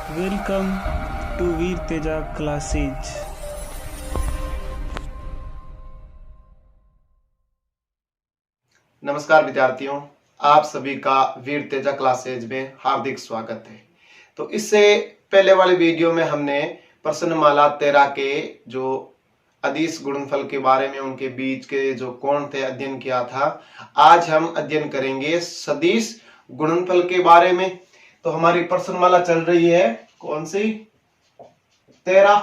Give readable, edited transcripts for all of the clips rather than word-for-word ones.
Welcome to Veer Teja Classes. नमस्कार विद्यार्थियों, आप सभी का वीर तेजा क्लासेज में हार्दिक स्वागत है। तो इससे पहले वाले वीडियो में हमने प्रश्नमाला 13 के जो अदिश गुणनफल के बारे में उनके बीच के जो कोण थे अध्ययन किया था। आज हम अध्ययन करेंगे सदिश गुणनफल के बारे में। तो हमारी प्रश्नमाला चल रही है कौन सी? 13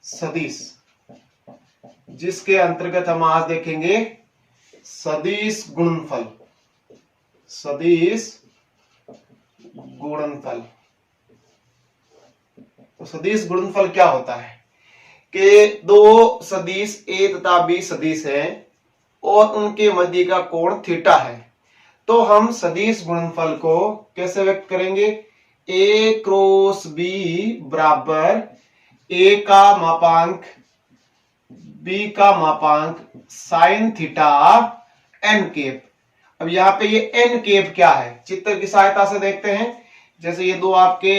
सदिश, जिसके अंतर्गत हम आज देखेंगे सदिश गुणनफल। सदिश गुणनफल। तो सदिश गुणनफल क्या होता है कि दो सदिश ए तथा बी सदिश हैं और उनके मध्य का कोण थीटा है। तो हम सदिश गुणनफल को कैसे व्यक्त करेंगे? ए क्रॉस बी बराबर ए का मापांक बी का मापांक साइन थीटा एन केप। अब यहाँ पे ये एन केप क्या है, चित्र की सहायता से देखते हैं। जैसे ये दो आपके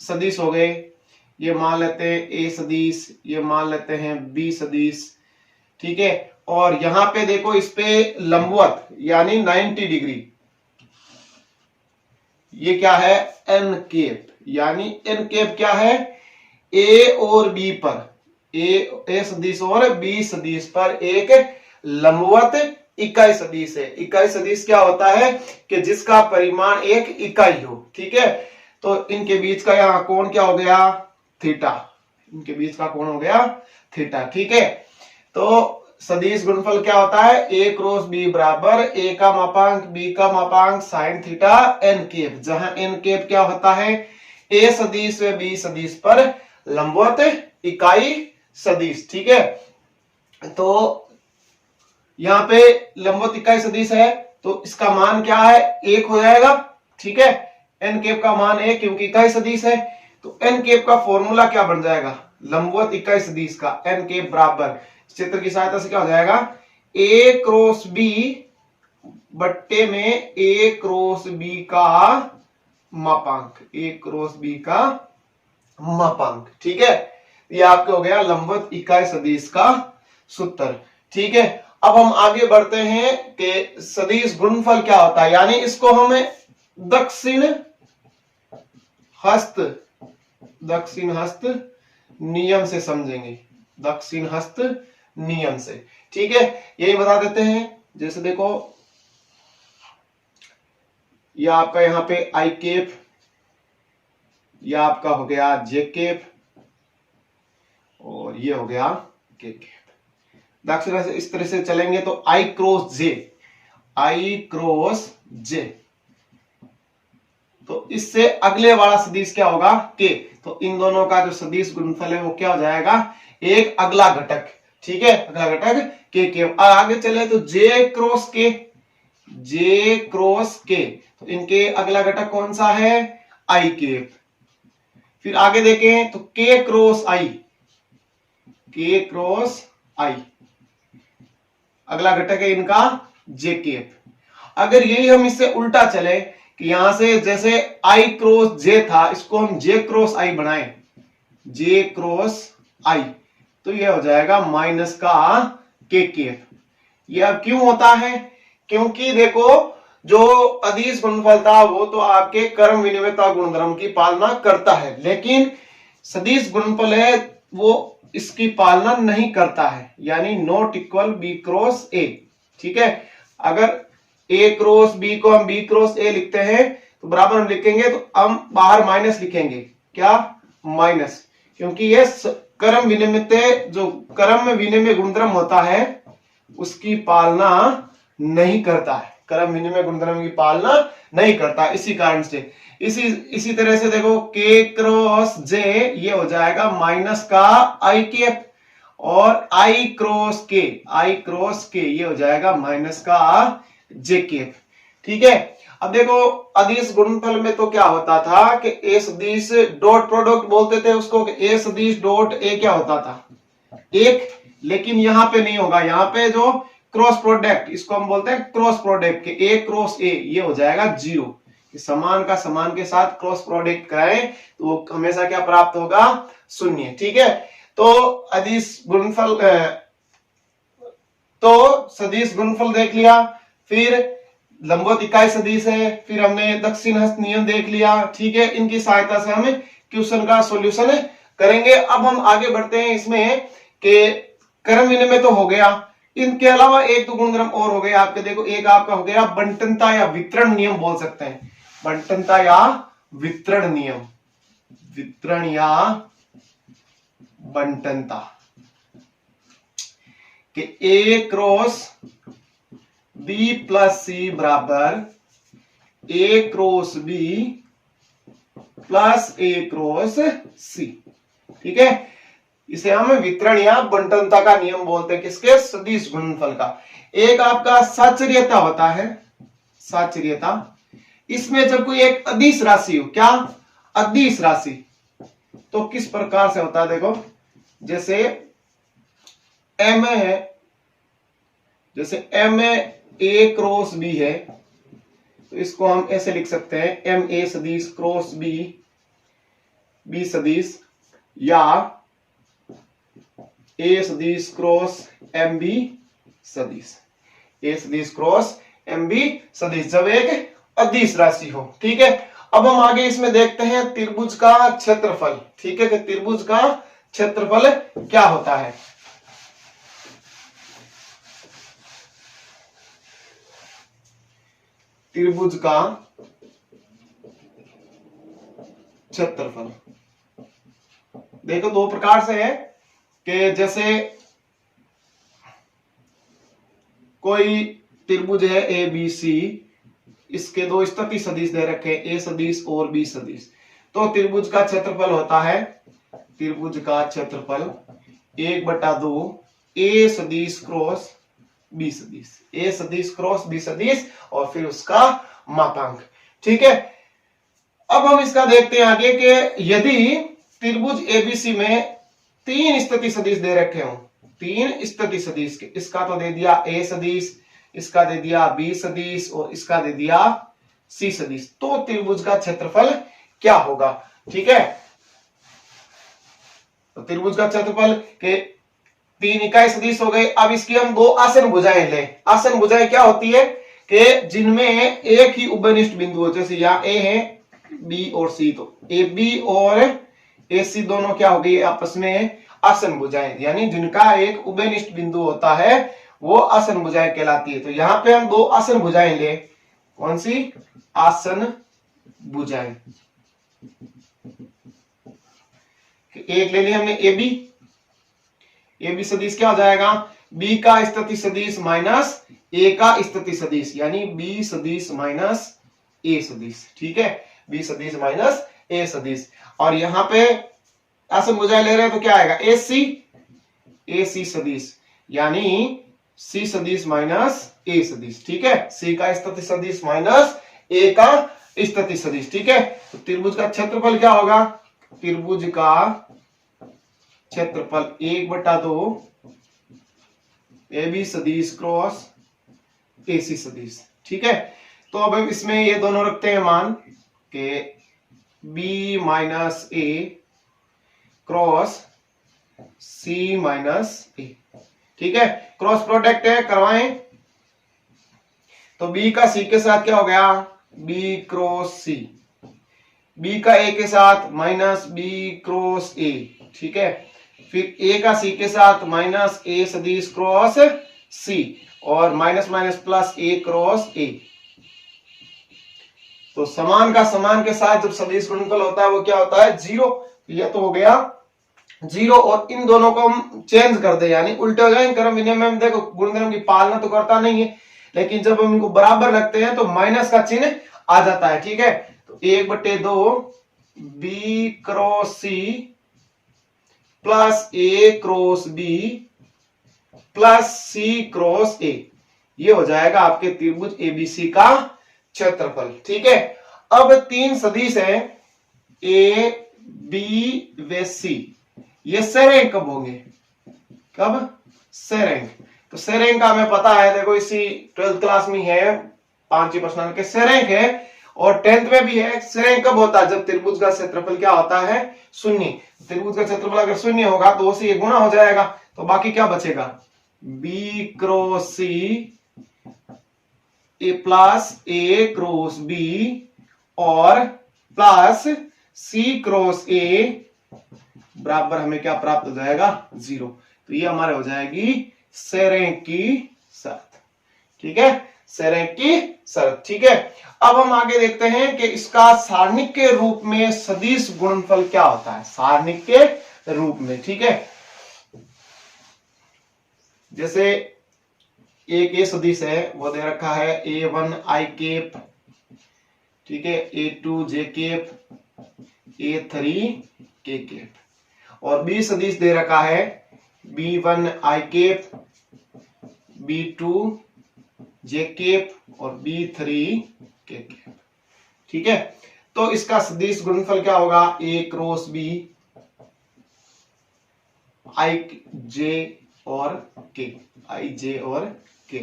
सदिश हो गए, ये मान लेते हैं ए सदिश, ये मान लेते हैं बी सदिश, ठीक है। और यहां पे देखो, इस पे लंबवत यानी 90 डिग्री, ये क्या है? N cap. यानी एन केप क्या है? ए और बी पर, ए सदिश और बी सदिश पर एक लंबवत इकाई सदिश है। इकाई सदिश क्या होता है कि जिसका परिमाण एक इकाई हो, ठीक है। तो इनके बीच का यहाँ कोण क्या हो गया? थीटा। इनके बीच का कोण हो गया थीटा, ठीक है। तो सदिश गुणनफल क्या होता है? ए क्रॉस बी बराबर ए का मापांक बी का मापांक साइन थीटा एन केप, जहां एन केप क्या होता है? ए सदिश व बी सदिश पर लंबवत इकाई सदिश, ठीक है। तो यहां पे लंबवत इकाई सदिश है, तो इसका मान क्या है? 1 हो जाएगा, ठीक है। एन केप का मान 1 क्योंकि इकाई सदिश है। तो एन केप का फॉर्मूला क्या बन जाएगा? लंबवत इकाई सदिश का एन केप बराबर, चित्र की सहायता से क्या हो जाएगा? ए क्रॉस बी बट्टे में ए क्रॉस बी का मापांक, ए क्रॉस बी का मापांक, ठीक है। ये आपके हो गया लंबवत इकाई सदिश का सूत्र, ठीक है। अब हम आगे बढ़ते हैं कि सदिश गुणनफल क्या होता है। यानी इसको हमें दक्षिण हस्त नियम से समझेंगे, दक्षिण हस्त नियम से, ठीक है। यही बता देते हैं। जैसे देखो, यह आपका यहाँ पे आई केप, यह आपका हो गया जे केप, और ये हो गया के केप। दक्षिण से इस तरह से चलेंगे तो आई क्रॉस जे, तो इससे अगले वाला सदिश क्या होगा? के। तो इन दोनों का जो सदिश गुणनफल है वो क्या हो जाएगा? एक अगला घटक, ठीक है, अगला घटक के। आगे चले तो जे क्रॉस के, तो इनके अगला घटक कौन सा है? आई केप। फिर आगे देखें तो के क्रॉस आई, अगला घटक है इनका जे केप। अगर यही हम इससे उल्टा चले कि यहां से जैसे आई क्रॉस जे था, इसको हम जे क्रॉस आई बनाए, जे क्रॉस आई, तो यह हो जाएगा माइनस का के केप। यह क्यों होता है? क्योंकि देखो, जो अदिश गुणनफल था वो तो आपके क्रम विनिमयता गुणधर्म की पालना करता है, लेकिन सदिश गुणनफल है वो इसकी पालना नहीं करता है। यानी not equal B cross A, ठीक है। अगर ए क्रॉस बी को हम बी क्रॉस ए लिखते हैं तो बराबर हम लिखेंगे तो हम बाहर माइनस लिखेंगे, क्या? माइनस, क्योंकि ये क्रम विनिमय, जो क्रम विनिमय गुणधर्म होता है उसकी पालना नहीं करता है, क्रम विनिमय गुणधर्म की पालना नहीं करता। इसी कारण से इसी तरह से देखो, के क्रॉस जे ये हो जाएगा माइनस का आई केप, और आई क्रॉस के ये हो जाएगा माइनस का जे केप, ठीक है। अब देखो, अदिश गुणनफल में तो क्या होता था कि ए सदिश डॉट प्रोडक्ट बोलते थे उसको, कि ए सदिश डॉट ए क्या होता था? 1। लेकिन यहां पे नहीं होगा, यहां पे जो क्रॉस प्रोडक्ट, इसको हम बोलते हैं क्रॉस प्रोडक्ट के ए क्रॉस ए, ये हो जाएगा 0, कि समान का समान के साथ क्रॉस प्रोडक्ट कराएं तो वो हमेशा क्या प्राप्त होगा, शून्य। ठीक है, तो अदिश गुणनफल तो सदिश गुणनफल देख लिया, फिर लंबवत इकाई सदिश है, फिर हमने दक्षिण हस्त नियम देख लिया। ठीक है, इनकी सहायता से हम क्वेश्चन का सॉल्यूशन करेंगे। अब हम आगे बढ़ते हैं इसमें कि क्रम विनिमय तो हो गया, इनके अलावा एक तो गुणधर्म और हो गया आपके। देखो, एक आपका हो गया बंटनता या वितरण नियम बोल सकते हैं, बंटनता या वितरण नियम, वितरण या बंटनता, कि ए क्रॉस बी प्लस सी बराबर ए क्रॉस बी प्लस ए क्रॉस सी। ठीक है, इसे हम वितरण या बंटनता का नियम बोलते हैं, किसके, सदिश गुणनफल का। एक आपका साचर्यता होता है, साचर्यता, इसमें जब कोई एक अदिश राशि हो, क्या, अदिश राशि, तो किस प्रकार से होता है, देखो जैसे एम है, जैसे एम ए क्रॉस बी है, तो इसको हम ऐसे लिख सकते हैं एम ए सदिश क्रॉस बी, बी सदिश, या ए सदिश क्रॉस एम बी सदिश, ए सदिश क्रॉस एम बी सदिश, जब एक अदिश राशि हो। ठीक है, अब हम आगे इसमें देखते हैं त्रिभुज का क्षेत्रफल। ठीक है, कि त्रिभुज का क्षेत्रफल क्या होता है। त्रिभुज का क्षेत्रफल देखो दो प्रकार से है, कि जैसे कोई त्रिभुज है ए बी सी, इसके दो स्थिति सदिश दे रखे, ए सदिश और बी सदिश, तो त्रिभुज का क्षेत्रफल होता है, त्रिभुज का क्षेत्रफल 1/2 ए सदिश क्रॉस बी सदिश, ए सदिश क्रॉस बी सदिश, और फिर उसका मापांक। ठीक है, अब हम इसका देखते हैं आगे कि यदि त्रिभुज एबीसी में 3 स्थिति सदिश दे रखे हों, 3 स्थिति सदिश के, इसका तो दे दिया ए सदिश, इसका दे दिया बी सदिश, और इसका दे दिया सी सदिश, तो त्रिभुज का क्षेत्रफल क्या होगा। ठीक है, तो त्रिभुज का क्षेत्रफल के 3 इकाई सदिश हो गए। अब इसकी हम 2 आसन भुजाएं लें। आसन भुजाएं क्या होती है कि जिनमें एक ही उभयनिष्ठ बिंदु हो, जैसे यहाँ ए है, बी और सी, तो ए बी और ए सी दोनों क्या हो गई आपस में आसन भुजाएं, यानी जिनका एक उभयनिष्ठ बिंदु होता है वो आसन भुजाएं कहलाती है। तो यहां पे हम 2 आसन भुजाएं ले, कौन सी, आसन भुजाएं, एक ले ली हमने ए बी, ए बी सदिश क्या हो जाएगा, बी का स्थिति सदिश माइनस ए का स्थिति सदिश, यानी बी सदिश माइनस ए सदिश। ठीक है, बी सदिश माइनस ए सदिश, और यहां पे आसन भुजाएं ले रहे हैं तो क्या आएगा, ए सी सदिश, यानी सी सदिश माइनस ए सदिश। ठीक है, सी का स्थिति सदिश माइनस ए का स्थिति सदिश। ठीक है, तो त्रिभुज का क्षेत्रफल क्या होगा, त्रिभुज का क्षेत्रफल 1/2 ए बी सदिश क्रॉस ए सी सदिश। ठीक है, तो अब इसमें ये दोनों रखते हैं मान के बी माइनस ए क्रॉस सी माइनस ए। ठीक है, क्रॉस प्रोडक्ट है, करवाएं, तो बी का सी के साथ क्या हो गया, बी क्रॉस सी, बी का ए के साथ माइनस बी क्रॉस ए। ठीक है, फिर ए का सी के साथ माइनस ए सदिश क्रॉस सी, और माइनस माइनस प्लस ए क्रॉस ए। तो समान का समान के साथ जब सदिश गुणनफल होता है वो क्या होता है, 0। यह तो हो गया 0, और इन दोनों को हम चेंज कर दे, यानी उल्टे हो जाए। क्रम विनिमय में देखो गुणधर्म की पालना तो करता नहीं है, लेकिन जब हम इनको बराबर रखते हैं तो माइनस का चिन्ह आ जाता है। ठीक है, तो 1/2 B cross C plus A cross B plus C cross A, ये हो जाएगा आपके त्रिभुज एबीसी का क्षेत्रफल। ठीक है, अब 3 सदिश है ए बी व सी, ये सरेंक कब होंगे, कब, सरेंक। तो सरेंक का हमें पता है, देखो इसी 12th क्लास में है 5वीं प्रश्न के सरेंक है, और 10th में भी है। श्रेय कब होता है? जब त्रिभुज का क्षेत्रफल क्या होता है? शून्य। त्रिभुज का क्षेत्रफल अगर शून्य होगा तो उसे गुणा हो जाएगा, तो बाकी क्या बचेगा? बी क्रॉस सी ए प्लस ए क्रॉस बी और प्लस सी क्रॉस ए बराबर हमें क्या प्राप्त हो जाएगा? 0। तो ये हमारे हो जाएगी श्रेय की शर्त। ठीक है, श्रेय की शर्त। ठीक है, अब हम आगे देखते हैं कि इसका सारणिक के रूप में सदिश गुणनफल क्या होता है। सारणिक के रूप में, ठीक है, जैसे एक ये सदिश है वो दे रखा है A1 I केप, ठीक है, A2 J cap, A3 K cap, और B सदिश दे रखा है B1 I cap, B2 J cap और B3 K केप। ठीक है, तो इसका सदिश गुणनफल क्या होगा? A cross B I J और K, I J और K।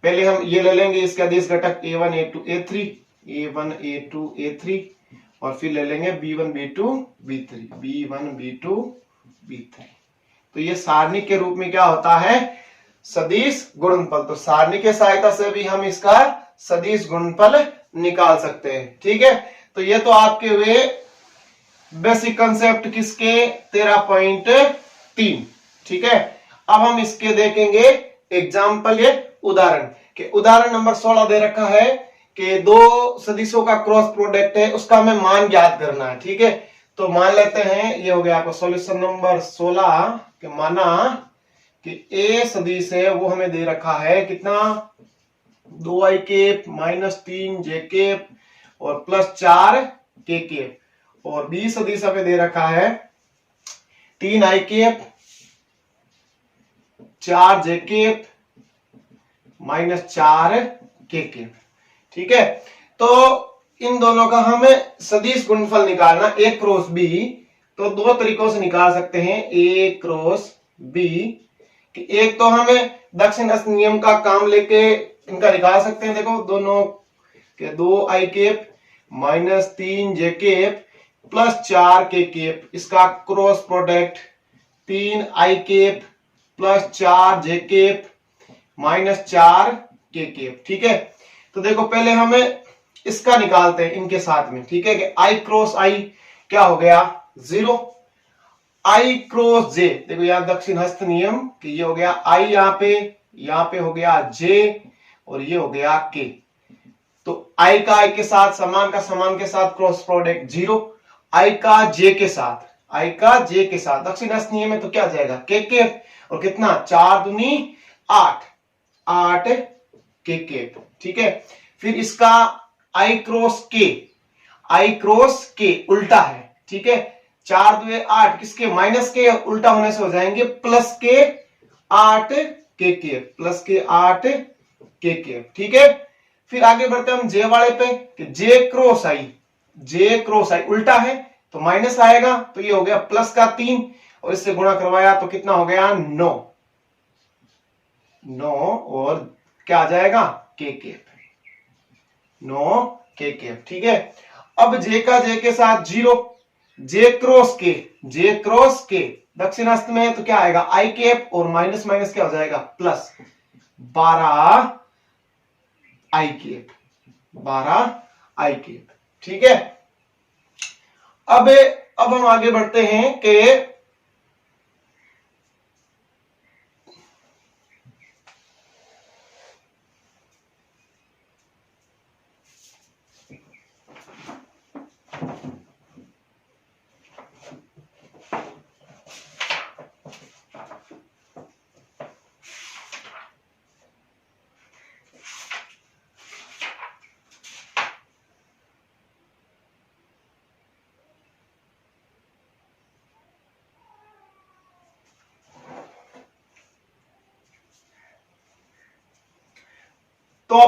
पहले हम ये ले लेंगे इसका अदिश घटक A1 A2 A3, A1 A2 A3, और फिर ले लेंगे B1 B2 B3, B1 B2 B3। तो ये सारणी के रूप में क्या होता है? सदिश गुणनफल। तो सारणी के सहायता से भी हम इसका सदिश गुणनफल निकाल सकते हैं। ठीक है, तो ये तो आपके हुए बेसिक कंसेप्ट किसके? 13.3। ठीक है, अब हम इसके देखेंगे एग्जाम्पल, ये उदाहरण के। उदाहरण नंबर 16 दे रखा है कि दो सदिशों का क्रॉस प्रोडक्ट है, उसका हमें मान ज्ञात करना है। ठीक है, तो मान लेते हैं ये हो गया आपका सॉल्यूशन नंबर 16 कि माना कि ए सदिश है वो हमें दे रखा है कितना? 2i cap minus 3 J cap और प्लस 4 के केप, और बी सदिश हमें दे रखा है 3i cap 4 J cap minus 4 K cap. ठीक है, तो इन दोनों का हमें सदिश गुणनफल निकालना ए क्रॉस बी, तो दो तरीकों से निकाल सकते हैं ए क्रॉस बी। कि एक तो हमें दक्षिण हस्त नियम का काम लेके इनका निकाल सकते हैं। देखो दोनों के 2i cap minus 3 J cap plus 4 K cap, इसका cross product 3i cap plus 4 J cap minus 4 K cap. ठीक है, तो देखो पहले हमें इसका निकालते हैं इनके साथ में। ठीक है, कि i क्रॉस i क्या हो गया? 0। i क्रॉस j, देखो यहां दक्षिण हस्त नियम कि ये हो गया i, यहां पे हो गया j और ये हो गया k। तो i का i के साथ, समान का समान के साथ क्रॉस प्रोडक्ट 0, i का j के साथ, i का j के साथ दक्षिण हस्त नियम है तो क्या जाएगा? k केप, और कितना? 4 दूनी 8, 8 के केप। ठीक है, फिर इसका i क्रॉस k उल्टा है। ठीक है, 4 दुए 8, किसके? माइनस के, उल्टा होने से हो जाएंगे प्लस के 8 के केप, प्लस के 8 के केप। ठीक है, फिर आगे बढ़ते हम जे वाले पे कि जे क्रॉस आई उल्टा है तो माइनस आएगा, तो ये हो गया प्लस का 3 और इससे गुणा करवाया तो कितना हो गया? 9 और क्या आ जाएगा? के केप, 9 के केप। ठीक है, अब जे का जे के साथ 0, जे क्रॉस के दक्षिण हस्त में है तो क्या आएगा? आई केप और माइनस माइनस क्या हो जाएगा? प्लस 12 आई केप, 12 आई केप। ठीक है, अब हम आगे बढ़ते हैं कि तो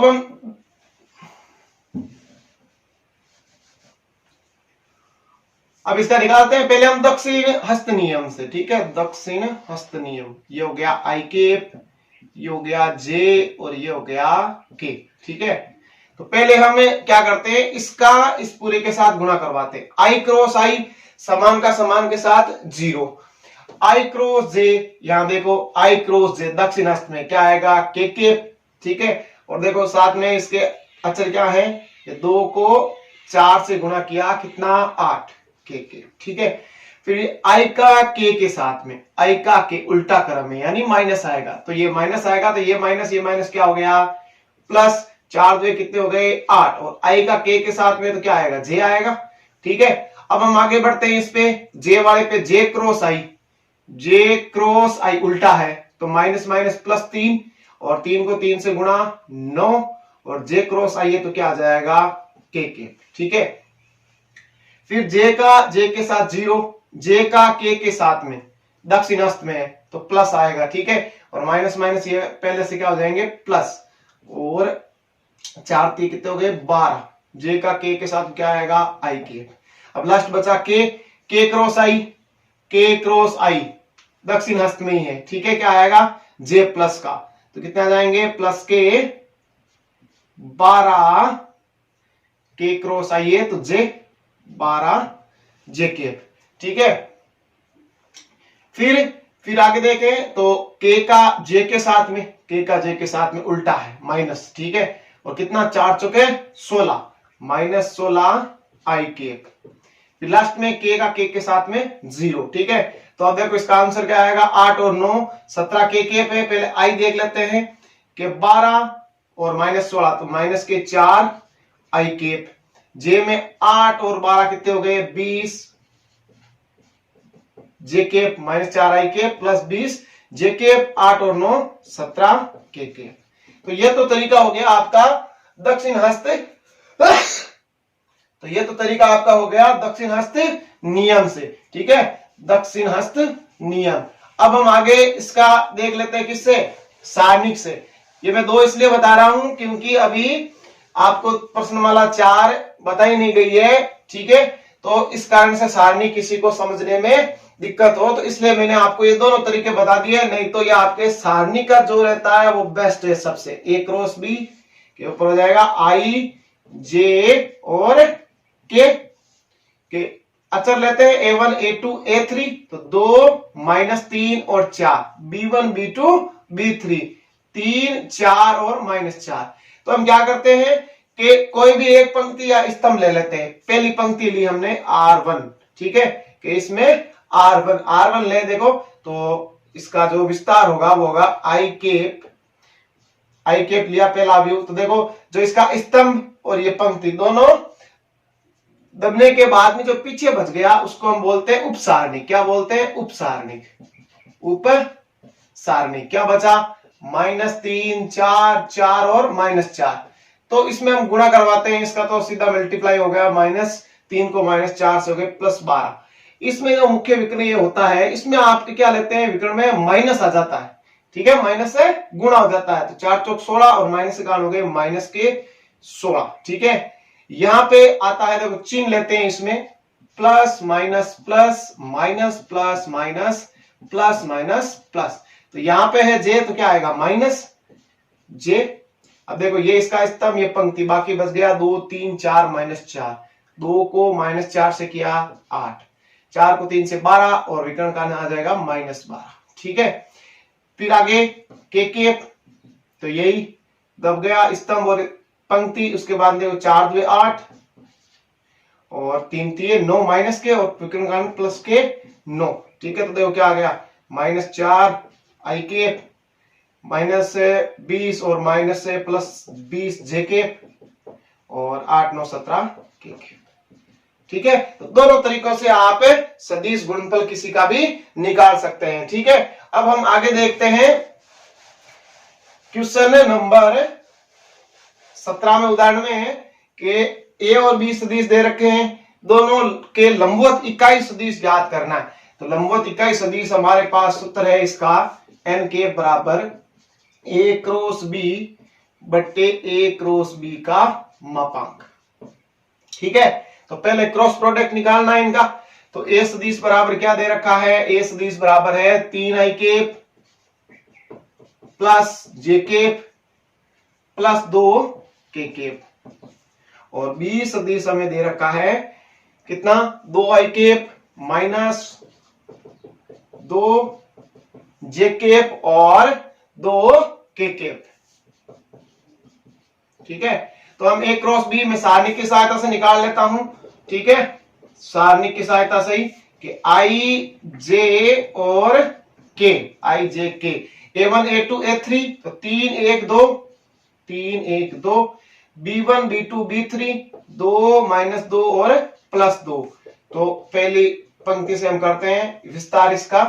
अब इसका निकालते हैं। पहले हम दक्षिण हस्त नियम से। ठीक है, दक्षिण हस्त नियम, ये हो गया आई केप, ये हो गया जे और ये हो गया के। ठीक है, तो पहले हम क्या करते हैं, इसका इस पूरे के साथ गुणा करवाते हैं। आई क्रॉस आई समान का समान के साथ 0, आई क्रॉस जे, यहां देखो आई क्रॉस जे दक्षिण हस्त में क्या आएगा के, ठीक है। और देखो साथ में इसके अचर क्या है, ये 2 को 4 से गुणा किया कितना 8 के, ठीक है। फिर आई का के साथ में, आई का के उल्टा क्रम में यानी माइनस आएगा, तो ये माइनस आएगा, तो ये माइनस क्या हो गया प्लस, 4 2 कितने हो गए 8, और आई का के साथ में तो क्या आएगा जे आएगा, ठीक है। अब हम आगे बढ़ते हैं इस पे, जे वाले पे, जे क्रॉस आई उल्टा है, तो माइनस माइनस प्लस 3, और 3 को 3 से गुणा 9, और जे क्रॉस आई है तो क्या आ जाएगा के, ठीक है। फिर जे के साथ 0, जे का के साथ में दक्षिण हस्त में है तो प्लस आएगा, ठीक है। और माइनस माइनस ये पहले से क्या हो जाएंगे प्लस, और 4 3 कितने हो गए 12, जे का के साथ क्या आएगा आई के। अब लास्ट बचा के क्रॉस आई दक्षिण हस्त में ही है, ठीक है, क्या आएगा जे प्लस का, तो कितने आ जाएंगे प्लस के 12, के क्रॉस आई है तो जे 12 जे के, ठीक है। फिर आगे देखें तो के का जे के साथ में उल्टा है माइनस, ठीक है, और कितना 4 चौके 16, माइनस 16 आई के। फिर लास्ट में के साथ में 0, ठीक है। तो अब देखो इसका आंसर क्या आएगा 8 और 9 17 के पे, पहले आई देख लेते हैं कि 12 और माइनस 16, तो माइनस के 4 आई केप, जे में 8 और 12 कितने हो गए 20, जे केप माइनस 4 आई केप प्लस 20, जे केप 8 और 9 17 के केप। तो ये तो तरीका हो गया आपका दक्षिण हस्त, तो ये तो तरीका आपका हो गया दक्षिण हस्त नियम से, ठीक है, दक्षिण हस्त नियम। अब हम आगे इसका देख लेते हैं किससे, सारणिक से। ये मैं 2 इसलिए बता रहा हूं क्योंकि अभी आपको प्रश्नमाला 4 बताई नहीं गई है, ठीक है, तो इस कारण से सारणी किसी को समझने में दिक्कत हो, तो इसलिए मैंने आपको ये दोनों तरीके बता दिए। नहीं तो ये आपके सारणी का जो रहता है वो बेस्ट है सबसे, ए क्रॉस बी के ऊपर हो जाएगा आई जे और के अचर लेते हैं A1 A2 A3, तो 2 माइनस 3 और 4, B1 B2 B3, 3 4 और माइनस 4। तो हम क्या करते हैं कि कोई भी एक पंक्ति या स्तंभ ले लेते हैं। पहली पंक्ति ली हमने R1, ठीक है, कि इसमें R1 ले, देखो तो इसका जो विस्तार होगा वो होगा आई केप लिया पहला व्यू, तो देखो जो इसका स्तंभ और ये पंक्ति दोनों दबने के बाद में जो पीछे बच गया उसको हम बोलते हैं उपसारणिक। क्या बोलते हैं उपसारणिक, उपसारणिक। क्या बचा -3 4 4 और -4, तो इसमें हम गुणा करवाते हैं, इसका तो सीधा मल्टीप्लाई हो गया, -3 को -4 से हो गए +12। इसमें जो मुख्य विकर्ण ये होता है, इसमें आपके क्या लेते हैं विकर्ण में माइनस आ जाता है, ठीक है, माइनस से गुणा हो जाता है, तो 4 चौक 16 और माइनस के कारण हो गए -16, ठीक है। यहां पे आता है, देखो चिन्ह लेते हैं इसमें, plus minus plus minus plus minus plus minus plus, तो यहां पे है जे, तो क्या आएगा माइनस जे। अब देखो ये इसका स्तंभ, ये पंक्ति, बाकी बच गया 2 3 4 -4, 2 को -4 से किया 8, 4 को 3 से 12 और विकर्ण का आ जाएगा -12, ठीक है। फिर आगे के, तो यही दब गया स्तंभ और पंक्ति, उसके बाद देखो 4 2 8 और 3 3 9 माइनस के और विकर्ण का प्लस के 9, ठीक है। तो देखो क्या आ गया -4 आई के, -20 और माइनस से +20 जे के और 8 9 17 के, ठीक है। तो दोनों तरीकों से आप सदिश गुणनफल किसी का भी निकाल सकते हैं, ठीक है। अब हम आगे देखते हैं क्वेश्चन नंबर 17 में उदाहरण में है कि ए और बी सदिश दे रखे हैं, दोनों के लंबवत इकाई सदिश ज्ञात करना है। तो लंबवत इकाई सदिश हमारे पास सूत्र है इसका, एन के बराबर ए क्रॉस बी बट्टे ए क्रॉस बी का मापांक, ठीक है। तो पहले क्रॉस प्रोडक्ट निकालना है इनका, तो ए सदिश बराबर क्या दे रखा है, ए सदिश बराबर है 3 i cap plus j cap plus 2 k cap, और बी सदिश हमें दे रखा है कितना, 2i cap minus 2j cap और 2k कैप। ठीक है, तो हम a क्रॉस b में सारणी की सहायता से निकाल लेता हूं। ठीक है, सारणी की सहायता से ही कि i j और k, i j k, a1 a2 a3, तो 3 1 2, 3 1 2, b1 b2 b3, 2 माइनस 2 और प्लस 2। तो पहली पंक्ति से हम करते हैं विस्तार इसका,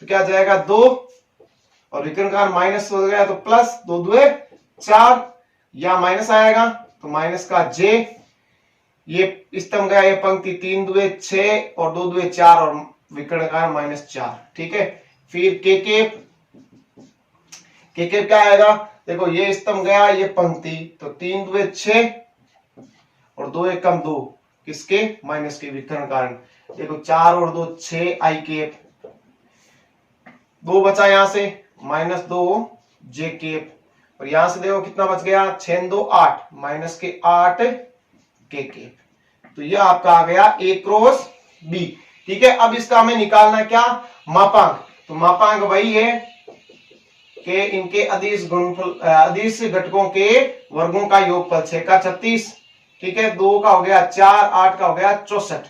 तो क्या जाएगा 2 और विकर्ण का माइनस हो गया तो प्लस, 2 2 4, या माइनस आएगा तो माइनस का j, ये स्तंभ गया ये पंक्ति, 3 2 6 और 2 2 4 और विकर्ण का माइनस 4। ठीक है, फिर k कैप क्या आएगा, देखो ये स्तंभ गया ये पंक्ति, तो 3 2 6 और 2 1 कम 2, किसके, माइनस के विकर्ण कारण। देखो 4 और 2 6 i कैप, 2 बचा यहां से माइनस 2 j कैप, और यहां से देखो कितना बच गया, 6 2 8 माइनस के 8 k कैप। तो ये आपका आ गया a क्रॉस b। ठीक है, अब इसका हमें निकालना क्या, मापांक। तो मापांक वही है कि इनके अदिश गुणनफल, अदिश घटकों के वर्गों का योगफल, 6 का 36, ठीक है, 2 का हो गया 4, 8 का हो गया 64।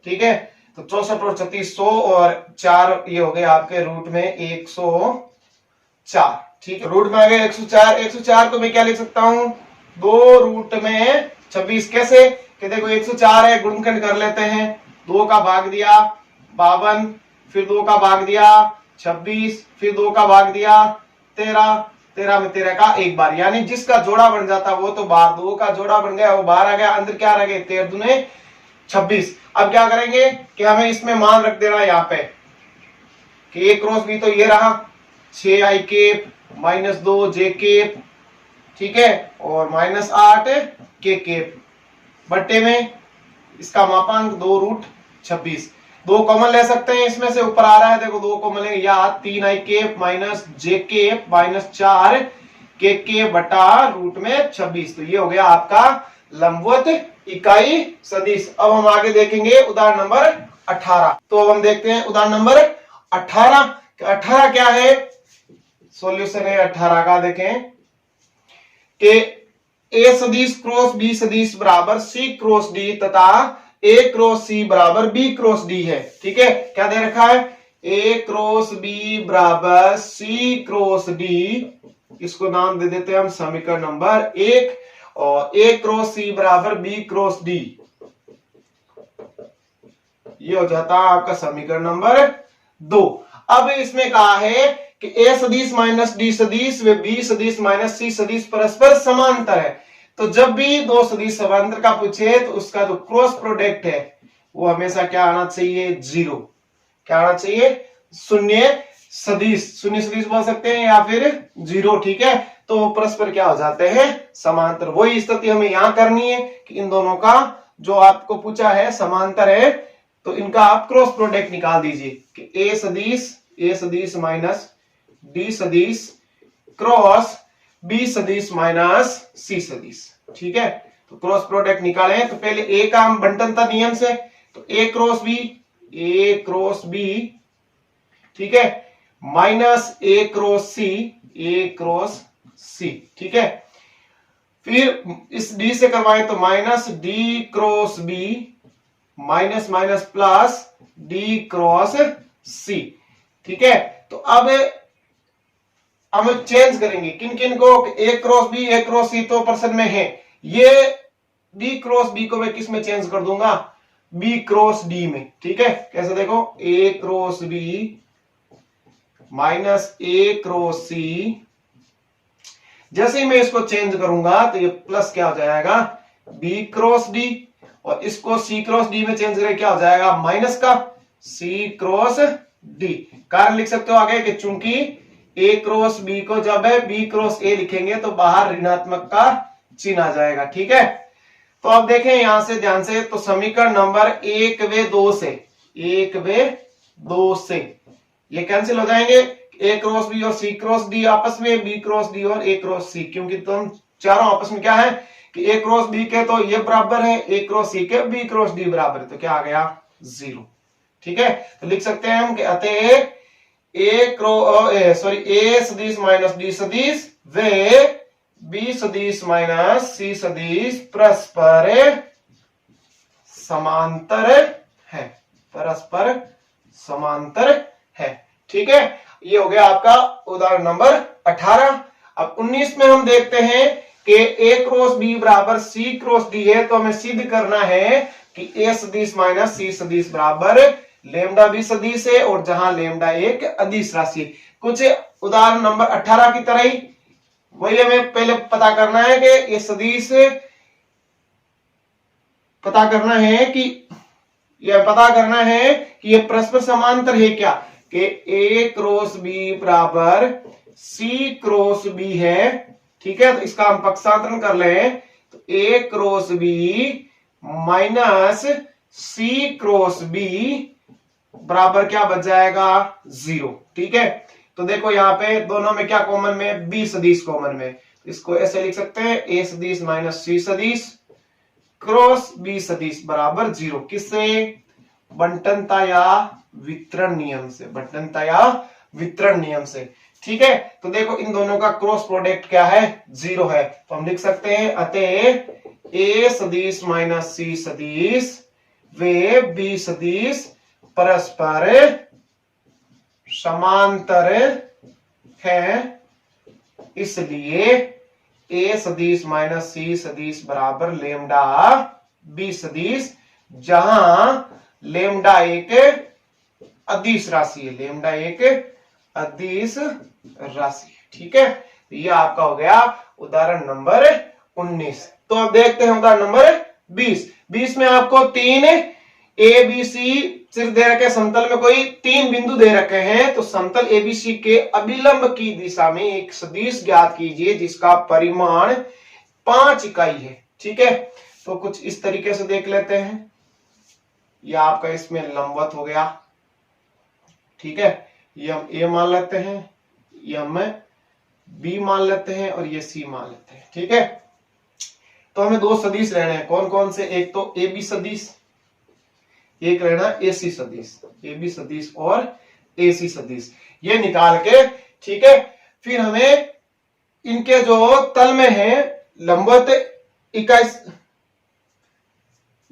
ठीक है, तो 64 और 36 100 और 4 ये हो गए आपके रूट में 104। ठीक है, रूट में आ गया 104। 104 को मैं क्या लिख सकता हूं, 2 रूट में 26। कैसे कि देखो 104 है, गुणनखंड कर लेते हैं, 2 का भाग दिया 52, फिर 2 का भाग दिया 26, फिर 2 का भाग दिया 13, 13 में 13 का एक बार, यानी जिसका जोड़ा बन जाता वो तो बाहर, 2 का जोड़ा बन गया वो बाहर आ गया, अंदर क्या रह गए 13 दूने 26। अब क्या करेंगे कि हमें इसमें मान रख देना यहाँ पे कि a क्रॉस b, तो ये रहा 6i cap minus 2 j cap, ठीक है, और माइनस 8 k कैप, बट्टे में इसका मापांक 2 रूट 26। 2 कॉमन ले सकते हैं इसमें से, ऊपर आ रहा है देखो 2 कॉमन ले, या 3i cap minus j cap minus 4 k cap बटा रूट में 26। तो ये हो गया आपका लंबवत इकाई सदिश। अब हम आगे देखेंगे उदाहरण नंबर 18। तो अब हम देखते हैं उदाहरण नंबर 18। 18 क्या है, सॉल्यूशन है 18 का, देखें कि a सदिश क्रॉस b सदिश बराबर c क्रॉस d तथा a क्रॉस c बराबर b क्रॉस d है। ठीक है, क्या दे रखा है, a क्रॉस b बराबर c क्रॉस d, इसको नाम दे देते हैं हम समीकरण नंबर 1, और a क्रॉस c बराबर b क्रॉस d, ये हो जाता है आपका समीकरण नंबर 2। अब इसमें कहा है कि a सदिश माइनस d सदिश व b सदिश माइनस c सदिश परस्पर समांतर है। तो जब भी दो सदिश समांतर का पूछे तो उसका जो क्रॉस प्रोडक्ट है वो हमेशा क्या आना चाहिए, 0। क्या आना चाहिए, शून्य सदिश बोल सकते हैं या फिर 0। ठीक है, तो परस्पर क्या हो जाते हैं, समांतर। वही स्थिति हमें यहां करनी है कि इन दोनों का जो आपको पूछा है समांतर है, तो इनका आप क्रॉस प्रोडक्ट निकाल दीजिए कि a सदिश माइनस d सदिश क्रॉस b सदिश माइनस c सदिश। ठीक है, तो क्रॉस प्रोडक्ट निकाले, तो पहले a का हम बंटनता नियम से, तो a क्रॉस b, ठीक है, माइनस a क्रॉस c, ठीक है, फिर इस d से करवाएं तो minus d cross b minus minus plus d cross c। ठीक है, तो अब हम चेंज करेंगे किन किन को, a क्रॉस c तो प्रश्न में है, ये d क्रॉस b को मैं किस में चेंज कर दूंगा, b क्रॉस d में। ठीक है, कैसे देखो a cross b minus a cross c, जैसे ही मैं इसको चेंज करूंगा तो ये प्लस क्या हो जाएगा, b क्रॉस d, और इसको c क्रॉस d में चेंज करें क्या हो जाएगा, माइनस का c क्रॉस d। कारण लिख सकते हो आगे कि चूंकि a क्रॉस b को जब है b क्रॉस a लिखेंगे तो बाहर ऋणात्मक का चिन्ह आ जाएगा। ठीक है, तो अब देखें यहां से ध्यान से, तो समीकरण नंबर 1 व 2 से ये कैंसिल हो जाएंगे, a क्रॉस b और c क्रॉस d आपस में, b क्रॉस d और a क्रॉस c, क्योंकि तुम चारों आपस में क्या है, कि ए क्रॉस बी के तो ये बराबर है ए क्रॉस सी के, बी क्रॉस डी बराबर है, तो क्या आ गया 0। ठीक है, तो लिख सकते हैं हम कि अतः ए सदिश माइनस डी सदिश वे बी सदिश माइनस सी सदिश परस्पर समांतर है, परस्पर समांतर है। ठीक है, ये हो गया आपका उदाहरण नंबर 18। अब 19 में हम देखते हैं कि ए क्रॉस बी बराबर सी क्रॉस डी है, तो हमें सिद्ध करना है कि ए सदिश माइनस सी सदिश बराबर लेमडा बी सदिश है, और जहां लेमडा एक अदिश राशि है। कुछ उदाहरण नंबर 18 की तरह ही वही हमें पहले पता करना है कि ये सदिश पता करना है कि ये परस्पर समांतर है क्या, कि ए क्रॉस बी बराबर सी क्रॉस बी है। ठीक है, तो इसका हम पक्षांतरण कर लें तो ए क्रॉस बी माइनस सी क्रॉस बी बराबर क्या बच जाएगा 0। ठीक है, तो देखो यहाँ पे दोनों में क्या कॉमन में, बी सदिश कॉमन में, इसको ऐसे लिख सकते हैं ए सदिश माइनस सी सदिश क्रॉस बी सदिश बराबर 0। किससे, बंटनता या वितरण नियम से, बंटनता या वितरण नियम से। ठीक है, तो देखो इन दोनों का क्रॉस प्रोडक्ट क्या है 0 है, तो हम लिख सकते हैं अतः ए सदिश माइनस सी सदिश वे बी सदिश परस्पर समांतर है, इसलिए ए सदिश माइनस सी सदिश बराबर लेमडा बी सदिश, जहां लेमडा एक अदिश राशि है, लेमडा एक अदिश राशि है। ठीक है, तो ये आपका हो गया उदाहरण नंबर 19। तो अब देखते हैं उदाहरण नंबर 20। 20 में आपको 3 ए बी सी सिर्फ दे रखे, समतल में कोई 3 बिंदु दे रखे हैं, तो समतल एबीसी के अभिलंब की दिशा में एक सदिश ज्ञात कीजिए जिसका परिमाण 5 इकाई है। ठीक है, तो कुछ इस तरीके से देख लेते हैं। यह आपका इसमें लंबवत हो गया। ठीक है, ये हम ए मान लेते हैं, ये हम बी मान लेते हैं, और ये सी मान लेते हैं। ठीक है, तो हमें 2 सदिश लेने हैं, कौन कौन से, एक तो ए बी सदिश, एक रहना ए सी सदिश, ए बी सदिश और ए सी सदिश, ये निकाल के। ठीक है, फिर हमें इनके जो तल में है लंबवत इकाई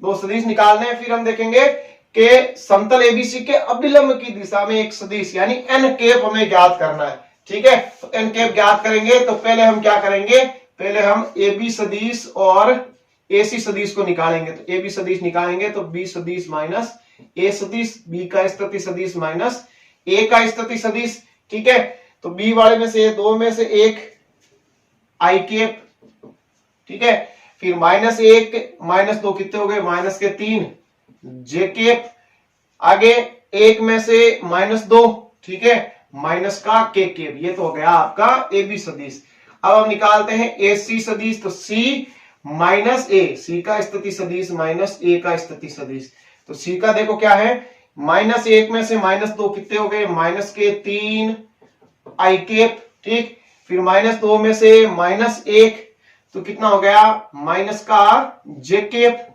2 सदिश निकालने हैं। फिर हम देखेंगे कि समतल एबीसी के अभिलंब की दिशा में एक सदिश यानी एन कैप हमें ज्ञात करना है। ठीक है, तो एन कैप ज्ञात करेंगे तो पहले हम क्या करेंगे, पहले हम ए बी सदिश और ए सी सदिश को निकालेंगे। तो ए बी सदिश निकालेंगे तो बी सदिश माइनस ए सदिश, बी का स्थिति सदिश माइनस ए का स्थिति सदिश। ठीक है, तो बी वाले में से 2 में से एक आई कैप। ठीक है, फिर -1 -2 कितने हो गए, -3 जे कैप। आगे 1 में से -2, ठीक है, माइनस का के कैप। ये तो हो गया आपका ए बी सदिश। अब हम निकालते हैं ए सी सदिश, तो सी माइनस ए, सी का स्थिति सदिश माइनस ए का स्थिति सदिश। तो सी का देखो क्या है, -1 में से -2 कितने हो गए, -3 आई कैप। ठीक, फिर -2 में से -1 तो कितना हो गया, माइनस का जे कैप।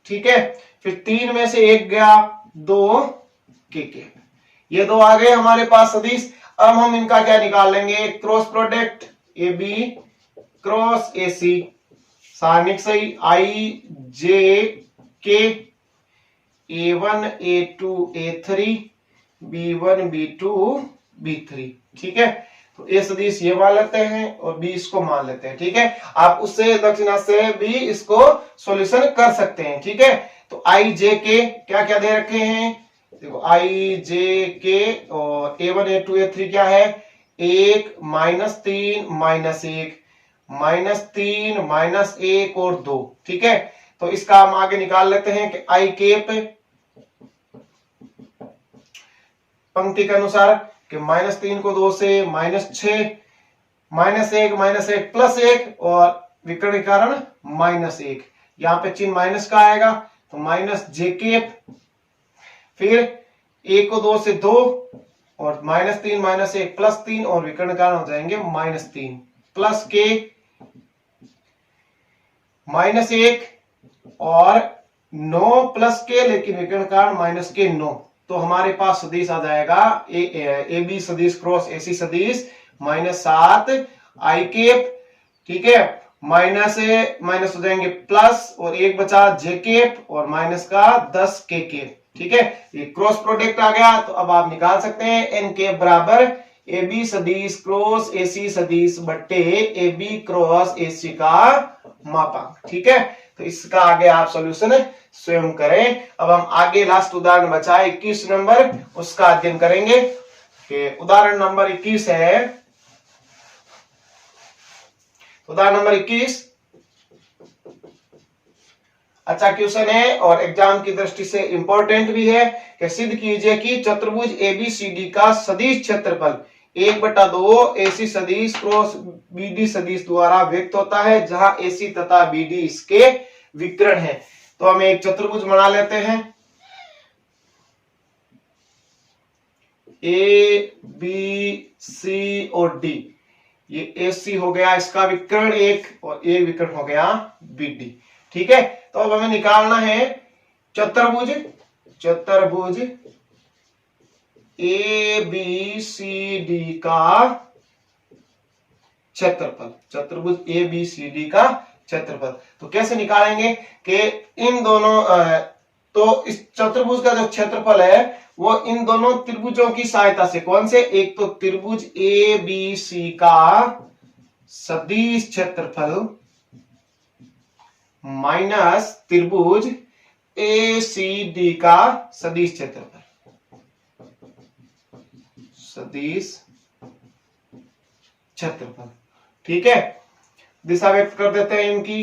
ठीक है, फिर 3 में से 1 गया 2 के कैप। ये 2 आ गए हमारे पास सदिश। अब हम इनका क्या निकाल लेंगे, cross product a B cross A c, सारणिक सही आई जे के, A1 A2 A3 B1 B2 B3। ठीक है, तो ए सदिश ये मान लेते हैं और बी इसको मान लेते हैं। ठीक है, आप उससे दक्षिणा से भी इसको सॉल्यूशन कर सकते हैं। ठीक है, तो आई जे के क्या क्या दे रखे हैं, देखो आई जे के और A1 A2 A3 क्या है, 1 -3 -1 -3 -1 और 2। ठीक है, तो इसका हम आगे निकाल लेते हैं कि आई कैप पंक्ति के अनुसार कि -3 को 2 से -6 -1 +1 और विकर्ण के कारण -1, यहां पे चिन्ह माइनस का आएगा तो माइनस जे कैप। फिर 1 को 2 से 2 और -3 -1 +3 और विकर्ण के कारण हो जाएंगे -3 प्लस के -1 और 9 प्लस के, लेकिन विकर्ण कारण माइनस के 9, तो हमारे पास सदिश आ जाएगा ए बी सदिश क्रॉस ए सी सदिश -7 आई केप, ठीक है, माइनस माइनस हो जाएंगे प्लस और एक बचा जे केप और माइनस का 10 के केप, ठीक है, ये क्रॉस प्रोडक्ट आ गया। तो अब आप निकाल सकते हैं एन केप बराबर ए बी सदिश क्रॉस ए सी सदिश बट्टे ए बी क्रॉस ए सी का मापांक, ठीक है। तो इसका आगे आप सॉल्यूशन स्वयं करें। अब हम आगे लास्ट उदाहरण बचा 21 नंबर, उसका अध्ययन करेंगे। उदाहरण नंबर 21 है, उदाहरण नंबर 21 अच्छा क्वेश्चन है और एग्जाम की दृष्टि से इंपॉर्टेंट भी है कि सिद्ध कीजिए कि चतुर्भुज एबीसीडी का सदिश क्षेत्रफल 1/2 एसी सदिश क्रॉस बीडी सदिश द्वारा व्यक्त होता है, जहां एसी तथा बीडी इसके विकर्ण है। तो हम एक चतुर्भुज बना लेते हैं, ए बी सी और डी, ये ए सी हो गया, इसका विकर्ण 1 और ए विकर्ण हो गया बी डी, ठीक है। तो अब हमें निकालना है चतुर्भुज, चतुर्भुज ए बी सी डी का क्षेत्रफल, चतुर्भुज ए बी सी डी का क्षेत्रफल। तो कैसे निकालेंगे कि इन दोनों तो इस चतुर्भुज का जो क्षेत्रफल है वो इन दोनों त्रिभुजों की सहायता से, कौन से, एक तो त्रिभुज ए बी सी का सदिश क्षेत्रफल माइनस त्रिभुज ए सी डी का सदिश क्षेत्रफल, सदिश क्षेत्रफल, ठीक है। दिशा व्यक्त कर देते हैं इनकी,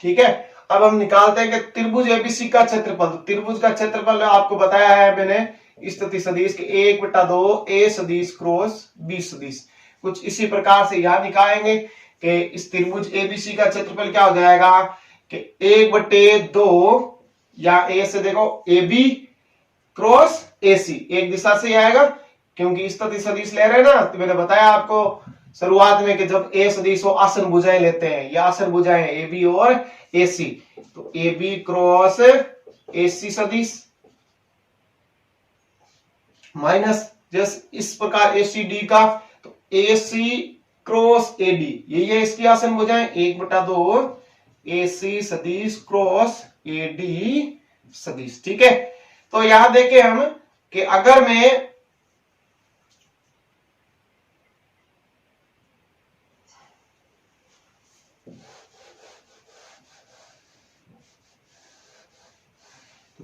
ठीक है। अब हम निकालते हैं कि त्रिभुज एबीसी का क्षेत्रफल, त्रिभुज का क्षेत्रफल आपको बताया है मैंने स्थिति सदिश के 1/2 ए सदिश क्रॉस बी सदिश, कुछ इसी प्रकार से यहां निकालेंगे कि इस त्रिभुज एबीसी का क्षेत्रफल क्या हो जाएगा कि 1/2 या ए से देखो ए बी क्रॉस ए सी, एक दिशा से आएगा क्योंकि स्थिति सदिश ले रहे हैं ना। तो मैंने बताया आपको शुरुआत में कि जब ए सदिश हो आसन भुजाएं लेते हैं, या आसन भुजाएं ए बी और ए सी, तो ए बी क्रॉस ए सी सदिश माइनस जैसे इस प्रकार ए सी डी का, तो ए सी क्रॉस ए डी, यही है इसकी आसन भुजाएं 1/2 ए सी सदिश क्रॉस ए डी सदिश, ठीक है। तो यहां देखें हम कि अगर मैं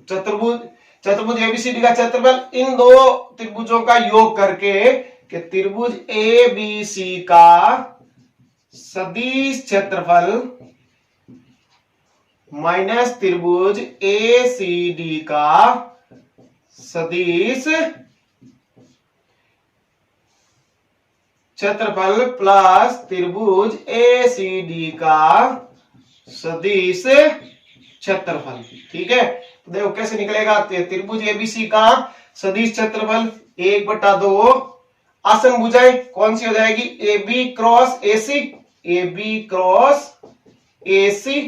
चतुर्भुज एबीसीडी का क्षेत्रफल इन दो त्रिभुजों का योग करके कि त्रिभुज ए बी सी का सदिश क्षेत्रफल माइनस त्रिभुज ए सी डी का सदिश क्षेत्रफल प्लस त्रिभुज ए सी डी का सदिश क्षेत्रफल, ठीक है। तो देखो कैसे निकलेगा, त्रिभुज एबीसी का सदिश क्षेत्रफल 1/2 आसन भुजाएं कौन सी हो जाएगी, A B cross A C, A B cross A c,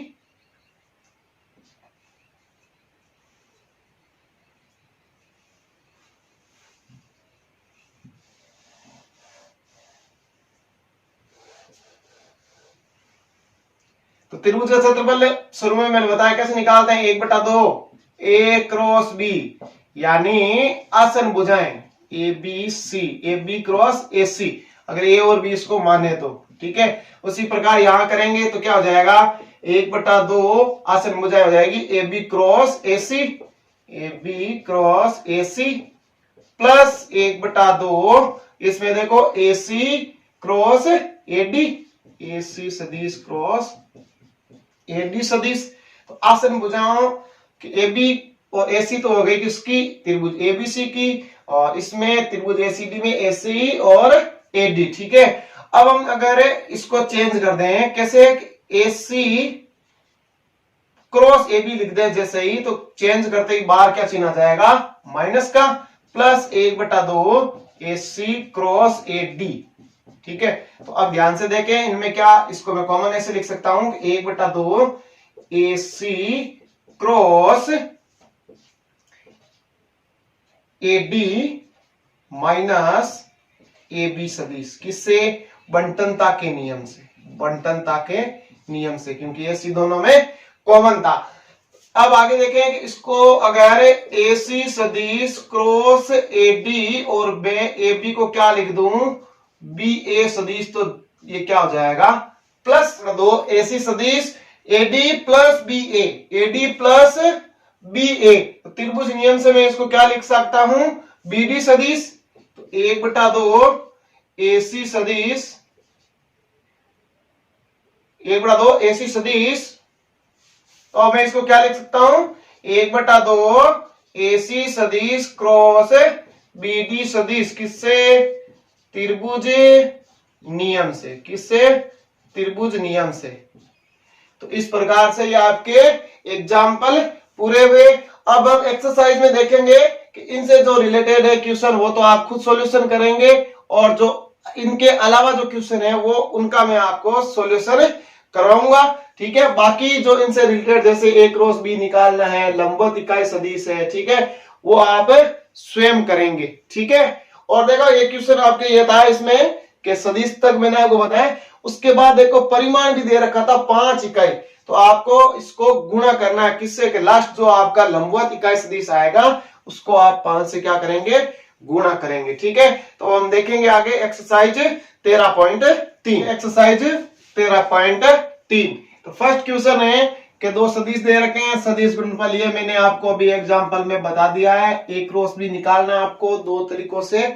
तो त्रिभुज का क्षेत्रफल शुरू में मैंने बताया कैसे निकालते हैं, 1/2 ए क्रॉस बी, यानी आसन भुजाएं a b c, A B cross A c, अगर ए और बी इसको माने तो, ठीक है। उसी प्रकार यहां करेंगे तो क्या हो जाएगा, 1/2 आसन भुजाएं हो जाएगी A B cross A C, A B cross A C plus 1/2 इसमें देखो ए सी क्रॉस ए डी, ए सी सदिश क्रॉस ए डी सदिश। तो आसन भुजाओं ए बी और ए सी तो हो गई किसकी, त्रिभुज एबीसी की, और इसमें त्रिभुज एसीडी में ए सी और ए डी, ठीक है। अब हम अगर इसको चेंज कर दें, कैसे, ए सी क्रॉस ए बी लिख दें जैसे ही, तो चेंज करते ही बाहर क्या चिन्ह आ जाएगा, माइनस का, plus 1/2 A C cross A D, ठीक है। तो अब ध्यान से देखें इनमें क्या, इसको मैं कॉमन ऐसे लिख सकता हूं 1/2 AC cross AD minus AB सदिश, किससे, बंटनता के नियम से, बंटनता के नियम से, क्योंकि ये दोनों में कॉमन था। अब आगे देखें कि इसको अगर AC सदिश क्रॉस AD और AB को क्या लिख दूं, BA सदिश, तो ये क्या हो जाएगा, प्लस 2 AC सदिश AD plus BA, AD plus BA, तो त्रिभुज नियम से मैं इसको क्या लिख सकता हूं, BD सदिश। तो 1/2 AC सदिश, 1/2 AC सदिश, तो अब मैं इसको क्या लिख सकता हूं, 1/2 AC सदिश क्रॉस BD सदिश, किससे, त्रिभुज नियम से, किससे, त्रिभुज नियम से। तो इस प्रकार से ये आपके एग्जाम्पल पूरे हुए। अब हम एक्सरसाइज में देखेंगे कि इनसे जो रिलेटेड है क्वेश्चन वो तो आप खुद सॉल्यूशन करेंगे, और जो इनके अलावा जो क्वेश्चन है वो उनका मैं आपको सॉल्यूशन करवाऊंगा, ठीक है। बाकी जो इनसे रिलेटेड जैसे A क्रॉस B निकालना है, लंबवत इकाई सदिश है, ठीक है, वो आप स्वयं करेंगे, ठीक है। और देखो ये क्वेश्चन आपके ये था इसमें कि सदिश तक मैंने आपको बताया, उसके बाद देखो परिमाण भी दे रखा था 5 इकाई, तो आपको इसको गुणा करना है किससे, कि लास्ट जो आपका लंबवत इकाई सदिश आएगा उसको आप 5 से क्या करेंगे, गुणा करेंगे, ठीक है। तो हम देखेंगे आगे एक्सरसाइज 13.3, एक्सरसाइज 13.3। तो फर्स्ट क्वेश्चन है कि दो सदिश दे रखे हैं, सदिश गुणनफल ये मैंने आपको अभी एग्जांपल में बता दिया है। A क्रॉस B निकालना आपको दो तरीकों से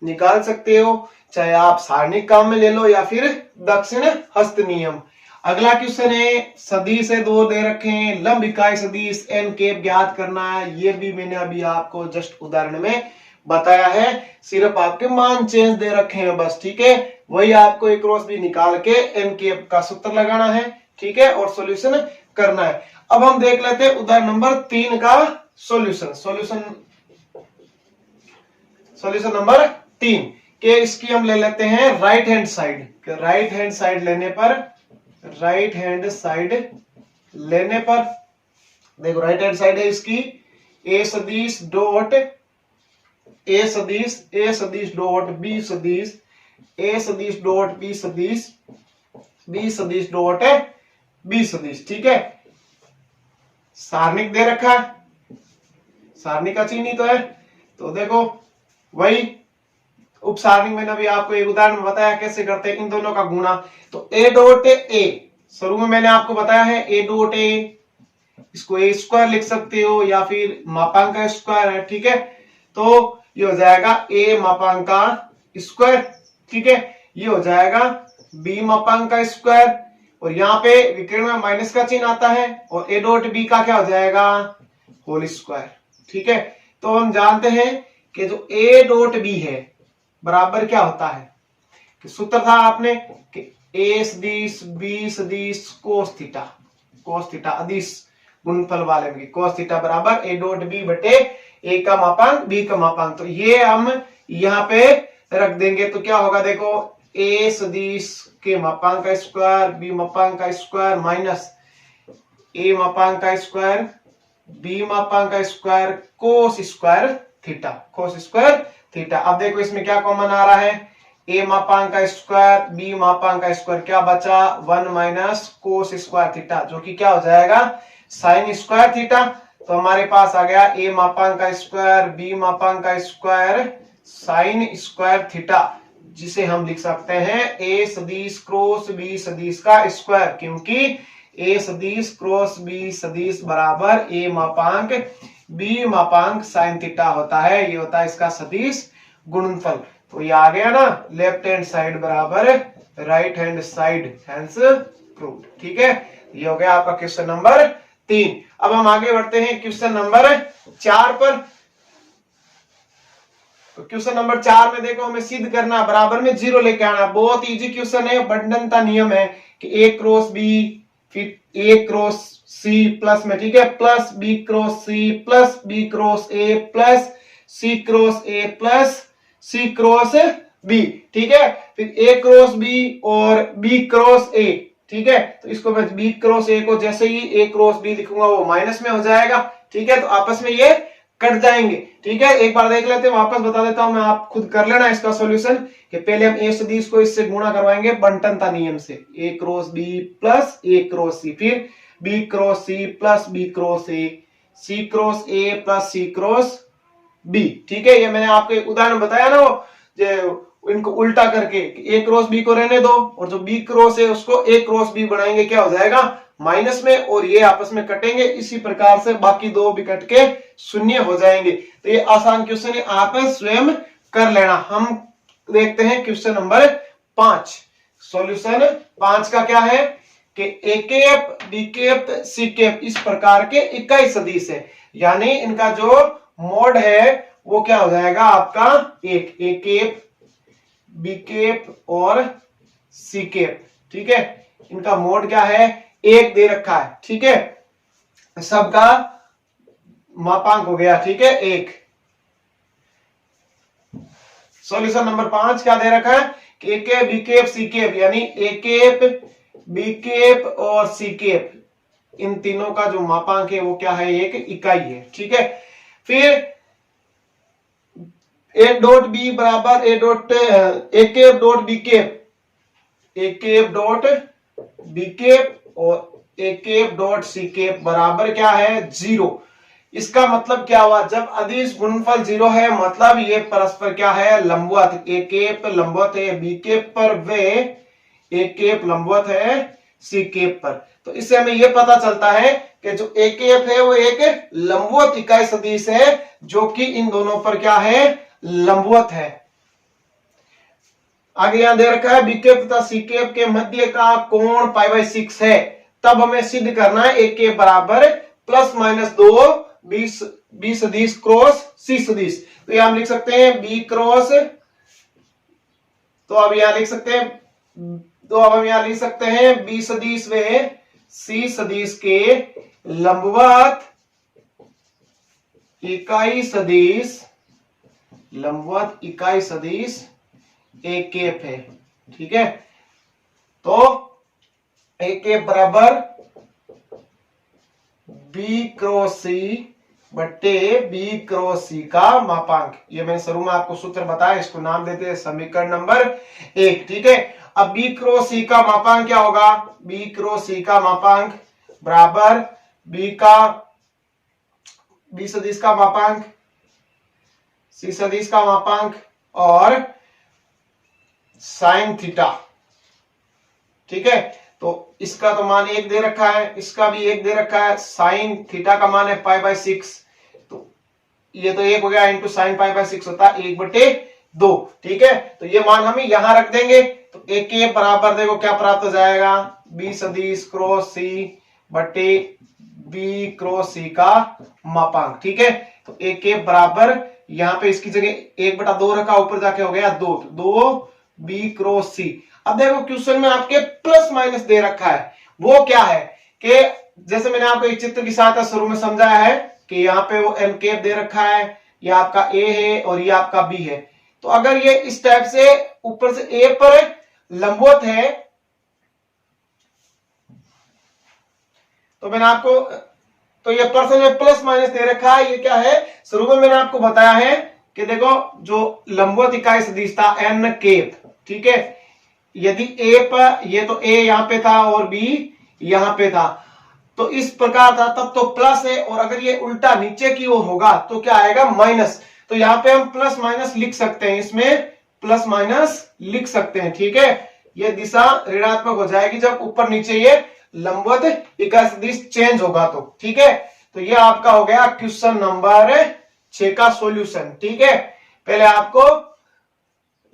निकाल सकते हो, चाहे आप सारणिक काम में ले लो या फिर दक्षिण हस्त नियम। अगला क्वेश्चन है सदिश है दो दे रखे हैं, लंब इकाई सदिश n कैप ज्ञात करना है, ये भी मैंने अभी आपको जस्ट उदाहरण में बताया है, सिर्फ आपके मान चेंज दे रखे हैं बस, ठीक है। वही आपको A क्रॉस B निकाल के n कैप का सूत्र लगाना है, ठीक है, और सॉल्यूशन करना है। अब हम देख लेते हैं उदाहरण नंबर 3 का सॉल्यूशन। सॉल्यूशन नंबर 3 के इसकी हम ले लेते हैं right hand side. Right hand side लेने पर देखो राइट हैंड साइड है इसकी A सदिश डॉट A सदिश डॉट B सदिश, A सदिश डॉट B सदिश, B सदिश डॉट B सदिश, ठीक है। सारणिक दे रखा है, सारणिक का चिन्ह तो है, तो देखो वही उप सारणिक मैंने अभी आपको एक उदाहरण में बताया कैसे करते हैं इन दोनों का गुणा। तो A डॉट A शुरू में मैंने आपको बताया है A डॉट A, इसको A स्क्वायर लिख सकते हो या फिर मापांक का स्क्वायर है, ठीक है। तो ये हो जाएगा A मापांक का स्क्वायर, ठीक है, ये हो जाएगा B मापांक का स्क्वायर, और यहाँ पे विकर्ण में माइनस का चिन्ह आता है, और A डॉट B का क्या हो जाएगा, होल स्क्वायर, ठीक है। तो हम जानते हैं कि जो A डॉट B है बराबर क्या होता है, कि सूत्र था आपने कि A सदिश B सदिश कोस थीटा अदिश गुणनफल वाले में कोस थीटा बराबर A डॉट B बटे A का मापांक B का मापांक। तो ये हम यहाँ पे रख देंगे, तो क्या होगा देखो A सदिश के मापांक का स्क्वायर B मापांक का स्क्वायर माइनस A मापांक का स्क्वायर B मापांक का स्क्वायर कोस स्क्वायर थीटा। अब देखो इसमें क्या कॉमन आ रहा है, A मापांक का स्क्वायर B मापांक का स्क्वायर, क्या बचा 1 माइनस कोस स्क्वायर थीटा, जो कि क्या हो जाएगा साइन स्क्वायर थीटा। तो हमारे पास आ गया A मापांक का स्क्वायर B मापांक का स्क्वायर साइन स्क्वायर थीटा, जिसे हम लिख सकते हैं A सदिश क्रॉस B सदिश का स्क्वायर, क्योंकि A सदिश क्रॉस B सदिश बराबर A मापांक B मापांक साइन थीटा होता है, ये होता है इसका सदिश गुणनफल। तो ये आ गया ना लेफ्ट हैंड साइड बराबर right hand side, hence proved, ठीक है। ये हो गया आपका क्वेश्चन नंबर 3। अब हम आगे बढ़ते हैं क्वेश्चन नंबर 4 पर। तो क्वेश्चन नंबर 4 में देखो हमें सिद्ध करना, बराबर में 0 लेके आना। बहुत इजी क्वेश्चन है, बंटनता नियम है कि A क्रॉस B फिर A क्रॉस C प्लस में, ठीक है, plus B cross C plus B cross A plus C cross A plus C cross B, ठीक है। फिर ए क्रॉस बी और बी क्रॉस ए, ठीक है। तो इसको मैं बी क्रॉस ए को जैसे ही ए क्रॉस बी लिखूंगा वो माइनस में हो जाएगा, ठीक है। तो आपस में ये कट जाएंगे, ठीक है। एक बार देख लेते हैं, वापस बता देता हूं मैं, आप खुद कर लेना इसका सॉल्यूशन कि पहले हम ए सदिश को इससे गुणा करवाएंगे बंटनता नियम से, ए क्रॉस बी प्लस ए क्रॉस सी, फिर B cross C plus B cross ए, सी क्रॉस ए प्लस सी क्रॉस बी, ठीक है। ये मैंने आपको एक उदाहरण बताया ना, वो जो इनको उल्टा करके ए क्रॉस बी को रहने दो और जो बी क्रॉस है उसको ए क्रॉस बी बनाएंगे, क्या हो जाएगा माइनस में, और ये आपस में कटेंगे। इसी प्रकार से बाकी दो भी कट के शून्य हो जाएंगे। तो ये आसान क्वेश्चन है, आप स्वयं कर लेना। हम देखते हैं क्वेश्चन नंबर 5। सॉल्यूशन 5 का क्या है कि a cap b cap c cap इस प्रकार के इकाई सदिश है, यानी इनका जो मोड है वो क्या हो जाएगा आपका एक, ए कैप बी कैप और सी कैप, ठीक है। इनका मोड क्या है, एक दे रखा है, ठीक है। सबका मापांक हो गया, ठीक है, एक। सॉल्यूशन नंबर 5 क्या दे रखा है कि a cap b cap c cap, यानी ए कैप बी कैप और सी कैप, इन तीनों का जो मापांक है वो क्या है, एक इकाई है, ठीक है। फिर ए डॉट बी बराबर A cap dot B cap, A cap dot B cap और A cap dot C cap बराबर क्या है 0। इसका मतलब क्या हुआ, जब अदिश गुणनफल 0 है मतलब ये परस्पर क्या है लंबवत, ए कैप लंबवत है बी कैप पर, वे ए कैप लंबवत है सी कैप पर। तो इससे हमें यह पता चलता है कि जो ए कैप है वो एक लंबवत इकाई सदिश है जो कि इन दोनों पर क्या है लंबवत है। आगे यहां दे रखा है बी कैप तथा सी कैप के मध्य का कोण π/6 है, तब हमें सिद्ध करना है ए कैप बराबर प्लस माइनस 2 बी सदिश क्रॉस सी सदिश। तो यहां हम लिख सकते हैं बी क्रॉस, तो अब यहां लिख सकते हैं, तो अब हम यहां लिख सकते हैं बी सदिश व सी सदिश के लंबवत इकाई सदिश, लंबवत इकाई सदिश ए कैप है, ठीक है। तो ए कैप बराबर बी क्रॉस सी बट्टे बी क्रॉस सी का मापांक, ये मैंने शुरू में आपको सूत्र बताया, इसको नाम देते हैं समीकरण नंबर 1, ठीक है। अब बी क्रॉस सी का मापांक क्या होगा, बी क्रॉस सी का मापांक बराबर बी सदिश का मापांक सी सदिश का मापांक और साइन थीटा, ठीक है। तो इसका तो मान 1 दे रखा है, इसका भी 1 दे रखा है, साइन थीटा का मान है π/6, तो ये तो 1 हो गया इंटू साइन π/6 होता है 1/2, ठीक है। तो ये मान हम यहां रख देंगे, तो ए के बराबर देखो क्या प्राप्त हो जाएगा, बी सदिश क्रॉस सी बटे बी क्रॉस सी का मापांक, ठीक है। तो ए के बराबर यहां पे इसकी जगह 1/2 रखा, ऊपर जाके हो गया 2 बी क्रॉस सी। अब देखो क्वेश्चन में आपके प्लस माइनस दे रखा है, वो क्या है कि जैसे मैंने आपको एक चित्र की सहायता शुरू में समझाया है कि यहाँ पे वो एम कैप दे रखा है, ये आपका ए है और ये आपका बी है। तो अगर ये इस टाइप से ऊपर से ए पर लंबवत है, तो मैंने आपको, तो ये पर्सन में प्लस माइनस दे रखा है, ये क्या है शुरू में मैंने आपको बताया है कि देखो जो लंबवत इकाई सदिश था एन कैप, ठीक है। यदि ए पर, ये तो ए यहां पे था और बी यहां पे था, तो इस प्रकार था, तब तो प्लस है, और अगर ये उल्टा नीचे की ओर होगा तो क्या आएगा माइनस। तो यहां पे हम प्लस माइनस लिख सकते हैं, इसमें प्लस माइनस लिख सकते हैं, ठीक है। ये दिशा ऋणात्मक हो जाएगी जब ऊपर नीचे ये लंबवत इकाई सदिश चेंज होगा तो, ठीक है। तो ये आपका हो गया क्वेश्चन नंबर 6 का सॉल्यूशन, ठीक है। पहले आपको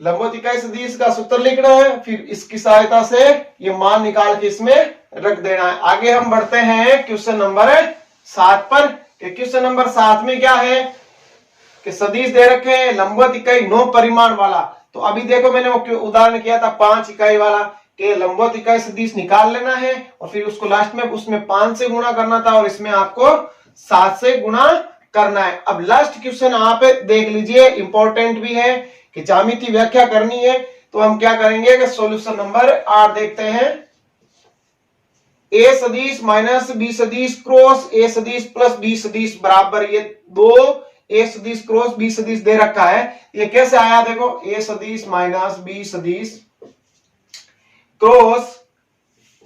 लंबवत इकाई सदिश का सूत्र लिखना है, फिर इसकी सहायता से ये मान निकाल के इसमें रख देना है। आगे हम बढ़ते हैं क्वेश्चन नंबर 7 पर। क्वेश्चन नंबर 7 में क्या है कि सदिश दे रखे हैं लंबवत इकाई 9 परिमाण वाला। तो अभी देखो मैंने वो उदाहरण किया था 5 इकाई वाला, कि लंबवत इकाई सदिश निकाल लेना है और फिर उसको लास्ट में उसमें 5 से गुणा करना था और इसमें आपको 7 से गुणा करना है। अब लास्ट क्वेश्चन आप देख लीजिए, इंपॉर्टेंट भी है कि ज्यामितीय व्याख्या करनी है तो हम क्या करेंगे कि सॉल्यूशन नंबर 8 देखते हैं। ए सदिश माइनस बी सदिश क्रॉस ए सदिश प्लस बी सदिश बराबर ये दो ए सदिश क्रॉस बी सदिश दे रखा है। ये कैसे आया देखो, ए सदिश माइनस बी सदिश क्रॉस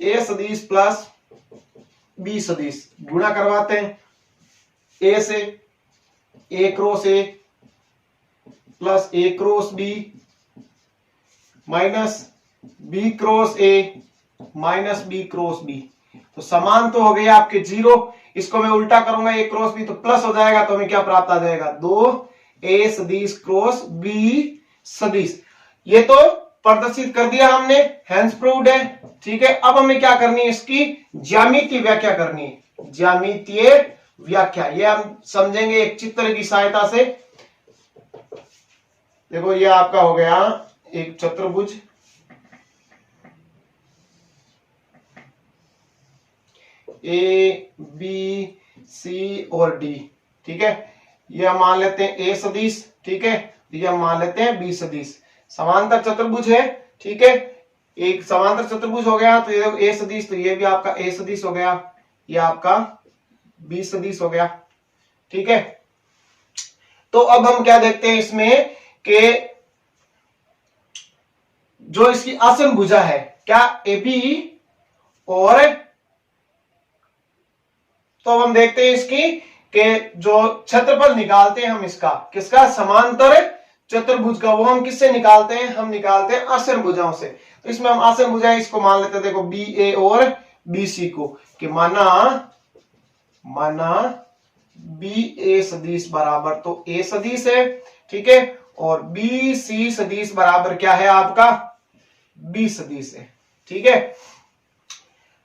ए सदिश प्लस बी सदिश गुणा करवाते हैं ए से, ए cross A plus A cross b minus b cross a minus b cross b. तो समान तो हो गया आपके 0, इसको मैं उल्टा करूंगा ए क्रॉस बी तो प्लस हो जाएगा, तो हमें क्या प्राप्त आ जाएगा 2 ए सदिश क्रॉस बी सदिश। ये तो प्रदर्शित कर दिया हमने, हेंस प्रूव्ड है। ठीक है, अब हमें क्या करनी है, इसकी ज्यामितीय व्याख्या करनी है। ज्यामितीय व्याख्या ये हम समझेंगे एक चित्र की सहायता से। देखो ये आपका हो गया एक चतुर्भुज, ए बी सी और डी। ठीक है, ये हम मान लेते हैं ए सदिश, ठीक है, ये हम मान लेते हैं बी सदिश। समांतर चतुर्भुज है, ठीक है, एक समांतर चतुर्भुज हो गया तो ये ए सदिश, तो ये भी आपका ए सदिश हो गया, ये आपका बी सदिश हो गया। ठीक है, तो अब हम क्या देखते हैं इसमें कि जो इसकी आसन भुजा है क्या एबी, और तो अब हम देखते हैं इसकी कि जो क्षेत्रफल निकालते हैं हम इसका, किसका, समांतर चतुर्भुज का, वो हम किससे निकालते हैं, हम निकालते हैं आसन भुजाओं से। तो इसमें हम आसन भुजाएं इसको मान लेते हैं, देखो बी ए और बी सी को, कि माना बी ए सदिश बराबर तो ए सदिश है, ठीक है, और बी सी सदिश बराबर क्या है आपका, बी सदिश है। ठीक है,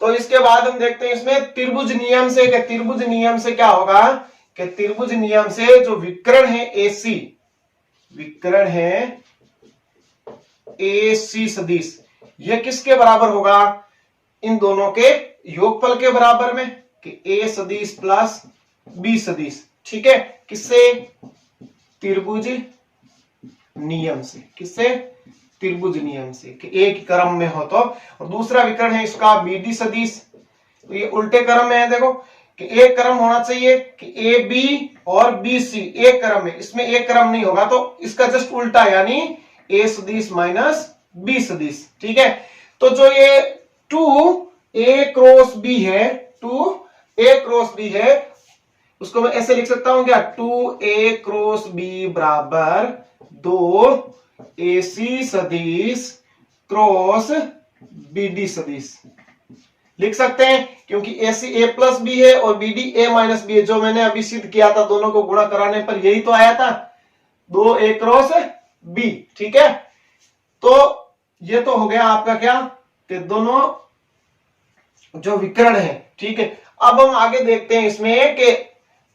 तो इसके बाद हम देखते हैं इसमें त्रिभुज नियम से, कि त्रिभुज नियम से क्या होगा, कि त्रिभुज नियम से जो विकर्ण है एसी, विकर्ण है एसी सदिश, ये किसके बराबर होगा, इन दोनों के योगफल के बराबर में, कि ए सदिश प्लस बी सदिश। ठीक है, किससे, त्रिभुज नियम से, किससे, त्रिभुज नियम से, कि एक क्रम में हो तो। और दूसरा विकर्ण है इसका बीडी सदिश, तो ये उल्टे क्रम में है, देखो कि एक क्रम होना चाहिए कि ए बी और बी सी एक क्रम में, इसमें एक क्रम नहीं होगा तो इसका जस्ट उल्टा, यानी ए सदिश माइनस बी सदिश। ठीक है, तो जो ये 2 ए क्रॉस बी है, 2 ए क्रॉस बी है, उसको मैं ऐसे लिख सकता हूं क्या, 2 ए क्रॉस बी बराबर 2 एसी सदिश क्रॉस बीडी सदिश लिख सकते हैं, क्योंकि एसी ए प्लस बी है और बीडी ए माइनस बी है, जो मैंने अभी सिद्ध किया था, दोनों को गुणा कराने पर यही तो आया था, 2 ए क्रॉस बी। ठीक है, तो ये तो हो गया आपका क्या, कि दोनों जो विकर्ण है। ठीक है, अब हम आगे देखते हैं इसमें कि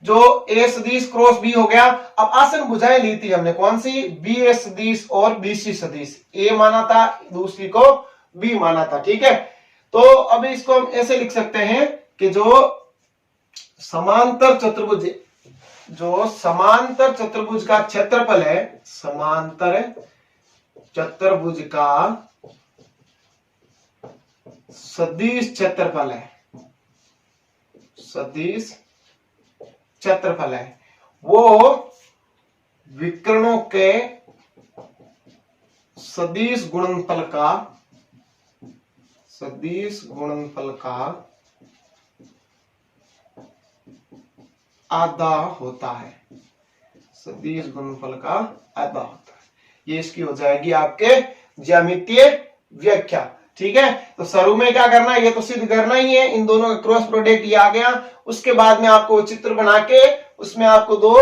जो ए सदिश क्रॉस बी हो गया, अब आसन भुजाएं ली थी हमने, कौन सी, बी ए सदिश और बी सी सदिश, ए माना था, दूसरी को बी माना था। ठीक है, तो अब इसको हम ऐसे लिख सकते हैं कि जो समांतर चतुर्भुज का क्षेत्रफल है, समांतर चतुर्भुज का सदिश क्षेत्रफल है, सदिश क्षेत्रफल है, वो विकर्णों के सदिश गुणनफल का आधा होता है, सदिश गुणनफल का आधा होता है। ये इसकी हो जाएगी आपके ज्यामितीय व्याख्या। ठीक है, तो शुरू में क्या करना है, ये तो सिद्ध करना ही है, इन दोनों का क्रॉस प्रोडक्ट ये आ गया, उसके बाद में आपको चित्र बना के उसमें आपको 2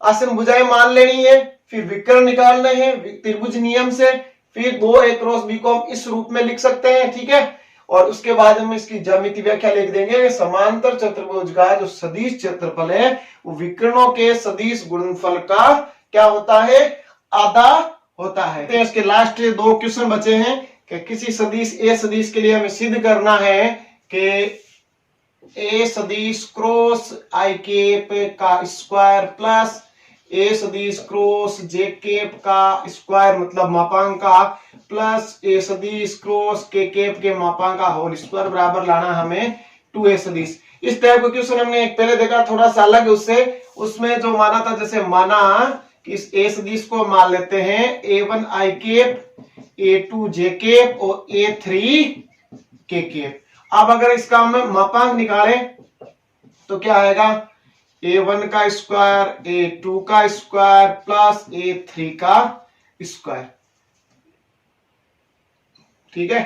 आसन भुजाएं मान लेनी है, फिर विकर्ण निकालने हैं त्रिभुज नियम से, फिर 2 ए क्रॉस बी को हम इस रूप में लिख सकते हैं। ठीक है, और उसके बाद हम इसकी ज्यामितीय व्याख्या लिख देंगे, समांतर चतुर्भुज का जो सदिश क्षेत्रफल है वो विकर्णों के सदिश गुणनफल का क्या होता है, आधा होता है। तो इसके लास्ट 2 क्वेश्चन बचे हैं कि किसी सदिश ए सदिश के लिए हमें सिद्ध करना है कि ए सदिश क्रॉस आई कैप का स्क्वायर प्लस ए सदिश क्रॉस जे कैप का स्क्वायर मतलब मापांक का प्लस ए सदिश क्रॉस के कैप के मापांक का होल स्क्वायर बराबर लाना हमें 2a सदिश। इस टाइप का क्वेश्चन हमने एक पहले देखा, थोड़ा सा अलग है उससे। उसमें जो माना था, जैसे माना कि इस ए सदिश को मान लेते हैं a1 i cap, a2 j cap और a3 k कैप। अब अगर इसका हम मापांक निकालें तो क्या आएगा, a1 का स्क्वायर, a2 का स्क्वायर प्लस a3 का स्क्वायर। ठीक है,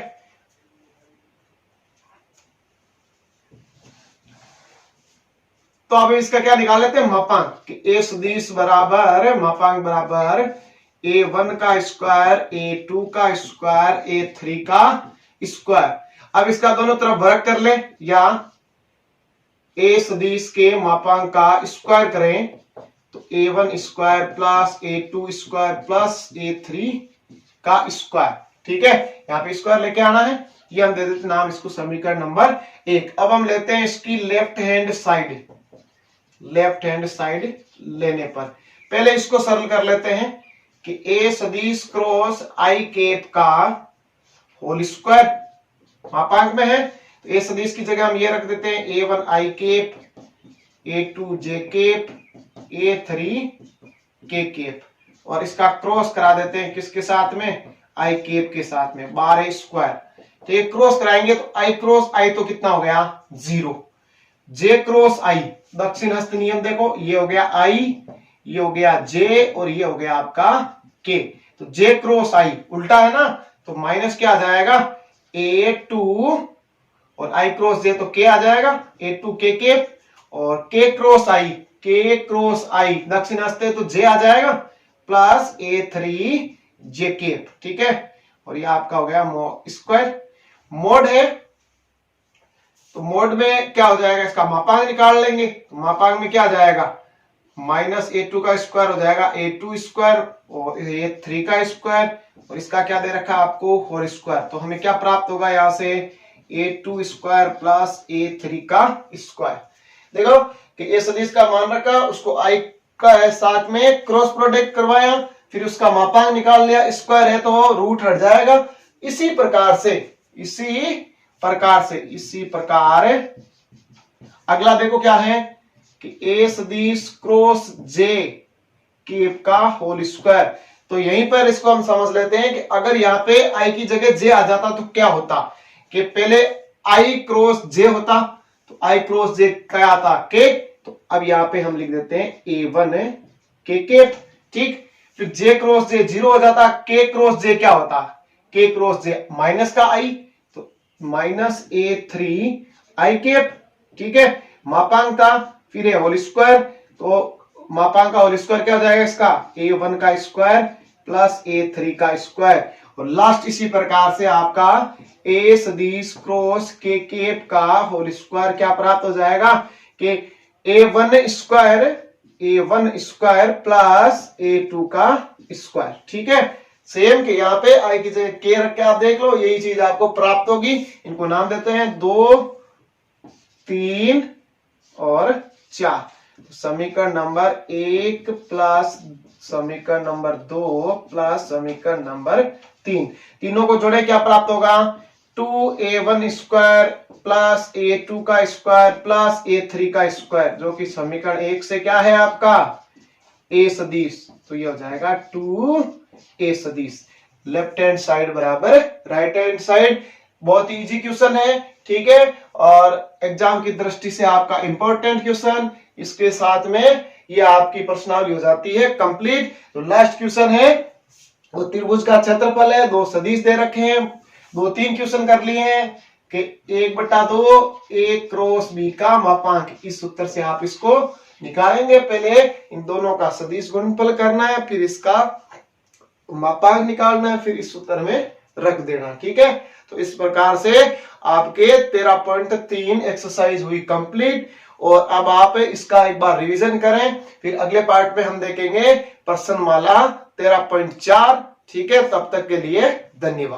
तो अब इसका क्या निकाल लेते हैं मापांक कि a सदिश बराबर मापांक बराबर a1 का स्क्वायर, a2 का स्क्वायर, a3 का स्क्वायर। अब इसका दोनों तरफ वर्ग कर ले या a सदिश के मापांक का स्क्वायर करें तो a1 square plus a2 square plus a3 का स्क्वायर। ठीक है, यहाँ पे स्क्वायर लेके आना है, ये हम दे देते नाम इसको समीकरण नंबर 1। अब हम लेते हैं इसकी लेफ्ट हैंड साइड लेने पर पहले इसको सरल कर लेते हैं कि a सदिश क्रॉस i कैप का होल स्क्वायर मापांक में है, तो a सदिश की जगह हम ये रख देते हैं a1 i cap, a2 j cap, a3 k cap और इसका क्रॉस करा देते हैं किसके साथ में, i कैप के साथ में 12 स्क्वायर। तो ये क्रॉस कराएंगे तो i क्रॉस i तो कितना हो गया 0, j क्रॉस i दक्षिण हस्त नियम देखो, ये हो गया i, ये हो गया j और ये हो गया आपका k। तो j क्रॉस i उल्टा है ना, तो माइनस क्या आ जाएगा a2 और i क्रॉस j तो k आ जाएगा a2 k कैप और k क्रॉस i दक्षिण हस्त है तो j आ जाएगा प्लस a3 j कैप। ठीक है, और ये आपका हो गया स्क्वायर। मोड है तो मोड में क्या हो जाएगा, इसका मापांक निकाल लेंगे तो मापांक में क्या आ जाएगा माइनस a2 का स्क्वायर हो जाएगा a2 स्क्वायर और a3 का स्क्वायर और इसका क्या दे रखा है आपको होल स्क्वायर। तो हमें क्या प्राप्त होगा यहाँ से a2 स्क्वायर प्लस a3 का स्क्वायर। देखो कि a सदिश का मान रखा, उसको i का है साथ में क्रॉस प्रोडक्ट करवाया, फिर उसका मापांक निकाल लिया, स्क्वायर है तो रूट हट जाएगा। इसी प्रकार अगला देखो क्या है कि a सदिश क्रॉस j कैप का होल स्क्वायर। तो यहीं पर इसको हम समझ लेते हैं कि अगर यहाँ पे i की जगह j आ जाता तो क्या होता कि पहले i क्रॉस j होता, तो i क्रॉस j क्या आता k, तो अब यहाँ पे हम लिख देते हैं a1 k कैप। ठीक, फिर j क्रॉस j 0 हो जाता, k क्रॉस j क्या होता, k क्रॉस j माइनस का i तो माइनस a3 i कैप। ठीक है, मापांक था फिर होल स्क्वायर, तो मापांक का होल स्क्वायर क्या हो जाएगा इसका a1 का स्क्वायर प्लस a3 का स्क्वायर और लास्ट इसी प्रकार से आपका a सदिश क्रॉस k कैप का होल स्क्वायर क्या प्राप्त हो जाएगा कि a1 स्क्वायर प्लस a2 का स्क्वायर। ठीक है, सेम के यहाँ पे i की जगह k रख के आप देख लो, यही चीज आपको प्राप्त होगी। इनको नाम देते हैं 2, 3 और 4। समीकरण नंबर 1 प्लस समीकरण नंबर 2 प्लस समीकरण नंबर 3, तीनों को जोड़े क्या प्राप्त होगा 2a1 स्क्वायर प्लस a2 का स्क्वायर प्लस a3 का स्क्वायर, जो कि समीकरण 1 से क्या है आपका a सदिश, तो ये हो जाएगा 2a सदिश। लेफ्ट हैंड साइड बराबर राइट हैंड साइड। बहुत इजी क्वेश्चन है। ठीक है, और एग्जाम की दृष्टि से आपका इंपॉर्टेंट क्वेश्चन, इसके साथ में ये आपकी प्रश्नावली हो जाती है कंप्लीट। तो लास्ट क्वेश्चन है वो त्रिभुज का क्षेत्रफल है, 2 सदिश दे रखे हैं, 2-3 क्वेश्चन कर लिए हैं कि 1/2 a क्रॉस b का मापांक। इस सूत्र से आप इसको निकालेंगे। पहले इन दोनों का सदिश गुणनफल करना है, फिर इसका मापांक निकालना है, फिर इस सूत्र में रख देना। ठीक है, तो इस प्रकार से आपके 13.3 एक्सरसाइज हुई कंप्लीट। और अब आप इसका एक बार रिवीजन करें, फिर अगले पार्ट में हम देखेंगे प्रश्नमाला 13.4। ठीक है, तब तक के लिए धन्यवाद।